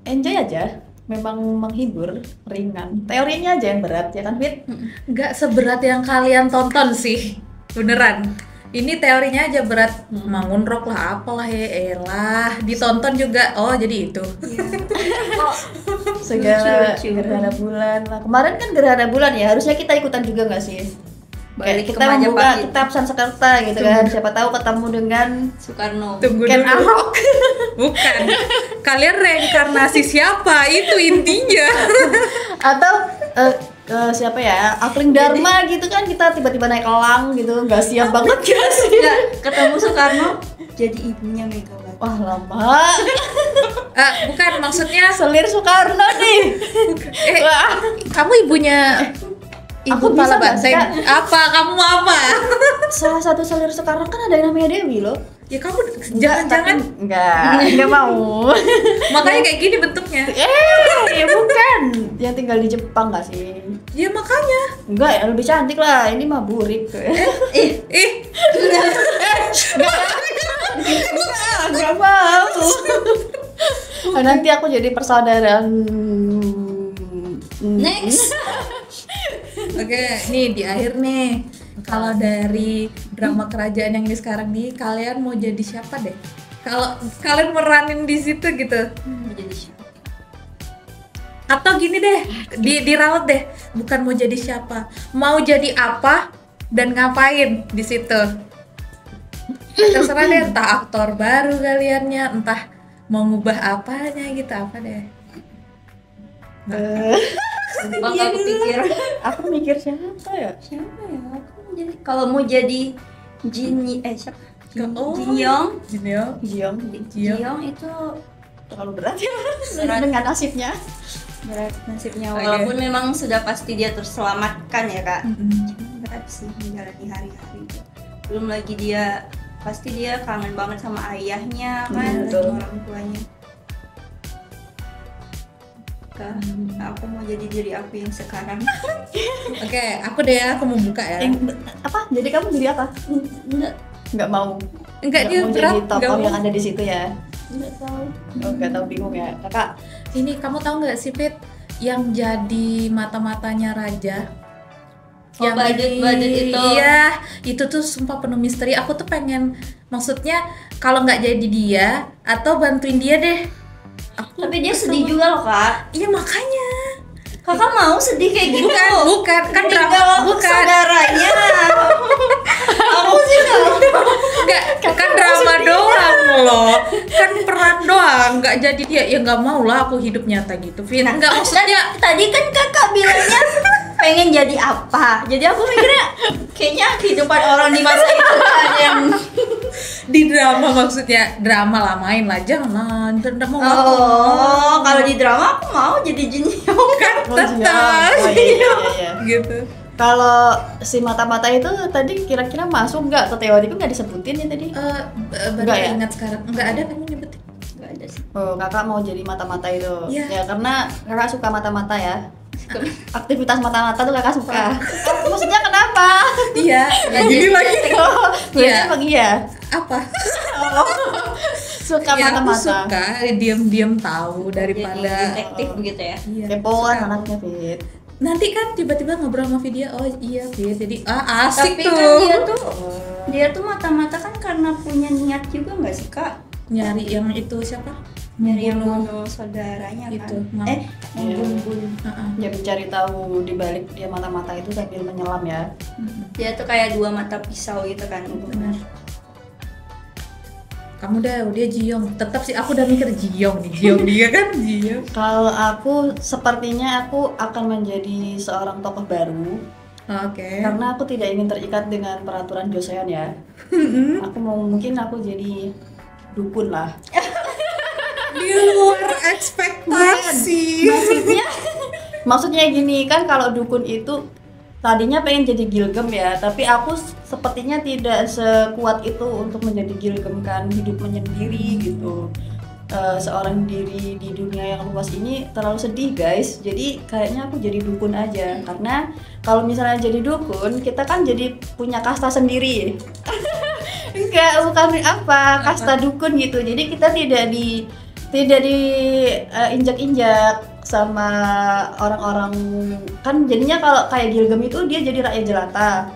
A: enjoy aja, memang menghibur, ringan. Teorinya aja yang berat ya kan, Fit?
B: Nggak seberat yang kalian tonton sih, beneran. Ini teorinya aja berat, Mangunrok lah, apalah ya, elah. Ditonton juga, oh jadi itu.
A: Segala
C: Lucu.
A: gerhana bulan lah. Kemarin kan gerhana bulan ya, harusnya kita ikutan juga nggak sih? Kayak
C: Balik
A: kita
C: ke
A: membuka
C: Majapahit.
A: kitab Sanskerta gitu kan, siapa tahu ketemu dengan
C: Soekarno.
B: Tunggu
A: Ken
B: dulu.
A: Arok.
B: Bukan. Kalian reinkarnasi siapa? Itu intinya.
A: Atau siapa ya, Akling Dharma gitu kan, kita tiba-tiba naik elang gitu, nggak siap banget gak sih?
C: Nggak, ketemu Soekarno jadi ibunya Megawati.
A: Wah lama.
B: Bukan, maksudnya
A: Selir Soekarno nih. Wah,
B: kamu ibunya
A: Aku
B: ibu kepala
A: bisa nggak sih,
B: banteng.
A: Kak?
B: Apa? Kamu apa?
A: salah satu selir Soekarno kan ada yang namanya Dewi loh.
B: Ya kamu jangan-jangan
A: Enggak mau.
B: makanya kayak gini bentuknya.
A: Ya bukan. Yang tinggal di Jepang nggak sih?
B: Ya makanya.
A: Enggak, ya lebih cantik lah. Ini mah burik.
B: Ih,
A: Enggak mau. Nanti aku jadi persaudaraan.
C: Next.
B: Oke, nih di akhir nih. Kalau dari drama kerajaan yang ini sekarang nih, kalian mau jadi siapa deh? Kalau kalian meranin di situ gitu.
C: Jadi siapa?
B: Atau gini deh, diralat deh. Bukan mau jadi siapa, mau jadi apa dan ngapain di situ. Terserah deh, entah aktor baru kaliannya, entah mau ngubah apanya gitu, apa deh.
C: Sumpah aku pikir
A: Aku mikir siapa ya?
C: siapa ya? Aku mau jadi kalau mau jadi siapa?
B: Oh.
C: Jinyong.
B: Jinyo.
A: Jiong.
C: Jinyong itu
A: Terlalu berat ya.
C: Berat.
A: Dengan nasibnya.
C: berat nasibnya,
B: Oke.
C: walaupun memang sudah pasti dia terselamatkan ya kak. Cuma berat sih menjalani hari-hari itu. Belum lagi dia pasti dia kangen banget sama ayahnya kan,
A: Betul.
C: sama orang tuanya. Aku mau jadi diri aku yang sekarang.
B: Oke, aku deh, aku mau buka ya.
A: Apa? Jadi kamu jadi apa? Nggak mau.
B: Enggak, dia
A: mau
B: berat,
A: jadi
B: enggak
A: tokoh
B: mau.
A: yang ada di situ ya.
C: Nggak tahu.
A: Oh, nggak tahu, bingung ya. Kakak.
B: Ini kamu tahu nggak sih, Fit, yang jadi mata-matanya raja?
C: Oh, badut-badut itu.
B: Iya, itu tuh sumpah penuh misteri. Aku tuh pengen, maksudnya kalau nggak jadi dia atau bantuin dia deh. Aku
C: Tapi dia sedih juga loh kak.
B: Iya makanya.
C: Kakak mau sedih kayak gitu?
B: Bukan, kan drama,
C: Tinggal
B: bukan.
C: saudaranya. Aku sih nggak.
B: Enggak, kan drama doang loh. Kan peran doang, nggak jadi dia. Ya nggak mau lah aku hidup nyata gitu, Fit.
C: Nah,
B: Nggak, maksudnya
C: Tadi kan kakak bilangnya pengen jadi apa? Jadi aku mikirnya kayaknya kehidupan orang di masa itu ada yang
B: di drama, maksudnya drama lah, main lah, jangan. Nggak mau aku.
C: oh kalau di drama aku mau jadi Jinyong kan.
A: Oh,
B: Tetap.
A: Oh, iya.
B: Gitu.
A: Kalau si mata-mata itu tadi kira-kira masuk nggak ke teoriku, nggak disebutin ya tadi?
B: Baru
A: Enggak ya?
B: ingat sekarang. Enggak ada kamu nyebutin.
C: Nggak ada sih.
A: Oh, kakak mau jadi mata-mata itu.
B: Iya.
A: Ya karena kakak suka mata-mata ya. Aktivitas mata-mata tuh kakak suka. Maksudnya kenapa?
B: Iya, gini lagi.
A: Oh, berarti
B: Iya.
A: emang iya.
B: Apa?
A: Suka
B: Ya, aku
A: mata-mata.
B: suka diam-diam tahu
C: Jadi
B: daripada
C: detektif gitu ya.
B: iya,
A: Kepoan
B: suka.
A: anaknya, Fit.
B: nanti kan tiba-tiba ngobrol sama video, oh iya Fit, jadi asik
C: Tapi
B: tuh.
C: kan dia tuh mata-mata kan karena punya niat juga nggak sih kak?
B: Nyari yang itu siapa?
C: Nyari yang
B: Membunuh.
C: bunuh saudaranya
B: Itu,
C: kan? Membunuh.
B: Heeh.
A: Ya mencari tahu di balik dia mata-mata itu sambil menyelam ya.
C: Dia tuh kayak dua mata pisau gitu kan.
B: Benar. Kamu udah Jiong, tetap sih aku udah mikir Jiong nih, Jiong dia kan Jiong.
A: Kalau aku sepertinya aku akan menjadi seorang tokoh baru
B: Oke.
A: karena aku tidak ingin terikat dengan peraturan Joseon ya. Mungkin aku jadi dukun lah.
B: Di luar ekspektasi.
A: Maksudnya gini kan, kalau dukun itu tadinya pengen jadi Gilgem ya, tapi aku sepertinya tidak sekuat itu untuk menjadi Gilgem kan, hidup menyendiri gitu. Seorang diri di dunia yang luas ini terlalu sedih guys, jadi kayaknya aku jadi dukun aja. Karena kalau misalnya jadi dukun, kita kan jadi punya kasta sendiri. Bukan kasta dukun gitu, jadi kita tidak injak-injak sama orang-orang kan. Jadinya kalau kayak Gilgem itu dia jadi rakyat jelata,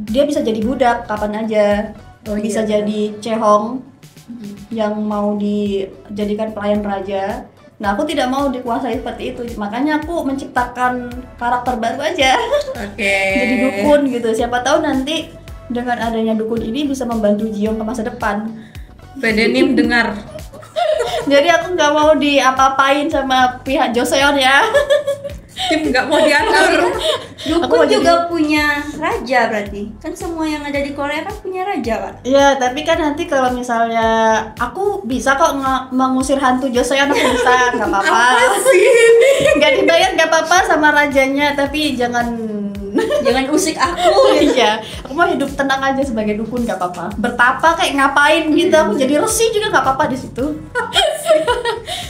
A: dia bisa jadi budak kapan aja, bisa jadi cehong yang mau dijadikan pelayan raja. Nah aku tidak mau dikuasai seperti itu, makanya aku menciptakan karakter baru aja. Jadi dukun gitu, siapa tahu nanti dengan adanya dukun ini bisa membantu Jiong ke masa depan.
B: Bedenim dengar.
A: Jadi aku nggak mau diapa-apain sama pihak Joseon ya.
B: Tim nggak mau diatur.
C: Dukun
A: mau
C: juga punya raja berarti. Kan semua yang ada di Korea kan punya raja, Pak.
A: Iya, tapi kan nanti kalau misalnya aku bisa kok mengusir hantu Joseon, aku bisa, nggak apa-apa. Nggak dibayar nggak apa-apa sama rajanya, tapi jangan
C: usik aku.
A: Iya, aku mau hidup tenang aja sebagai dukun, nggak apa-apa. Bertapa kayak ngapain gitu, aku jadi resi juga nggak apa-apa di situ.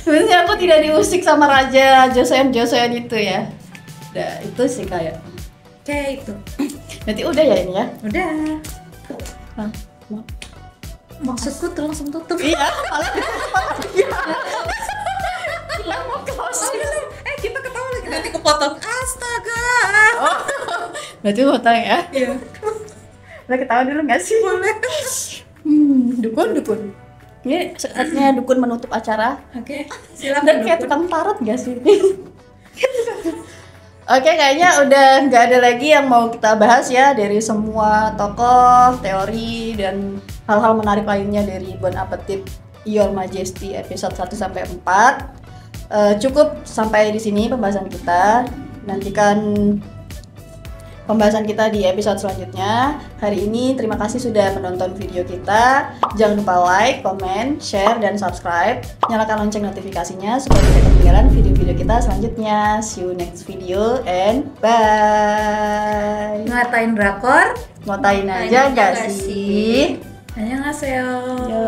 A: Sebenarnya aku tidak diusik sama raja Joseon itu ya. Udah, itu sih kayak.
B: Kayak itu.
A: Berarti udah ya ini ya?
B: Udah.
A: Hah?
B: Maksudku tuh langsung tutup.
A: Iya,
B: Kita ketawa lagi nanti kepotong. Astaga.
A: berarti utang ya?
B: Iya.
A: Udah ketawa dulu nggak sih?
B: Boleh.
A: Dukun. Ini saatnya dukun menutup acara.
B: Oke.
A: Dan
B: Silakan.
A: kayak tukang tarot gak sih? Oke, kayaknya udah nggak ada lagi yang mau kita bahas ya dari semua tokoh, teori, dan hal-hal menarik lainnya dari Bon Appetit Your Majesty episode 1 sampai 4. Cukup sampai di sini pembahasan kita. Nantikan pembahasan kita di episode selanjutnya. Hari ini terima kasih sudah menonton video kita. Jangan lupa like, comment, share, dan subscribe. Nyalakan lonceng notifikasinya supaya tidak ketinggalan video-video kita selanjutnya. See you next video and bye.
B: Ngatain drakor.
A: Ngotain aja gak sih?
B: Annyeonghaseyo.
A: Yo.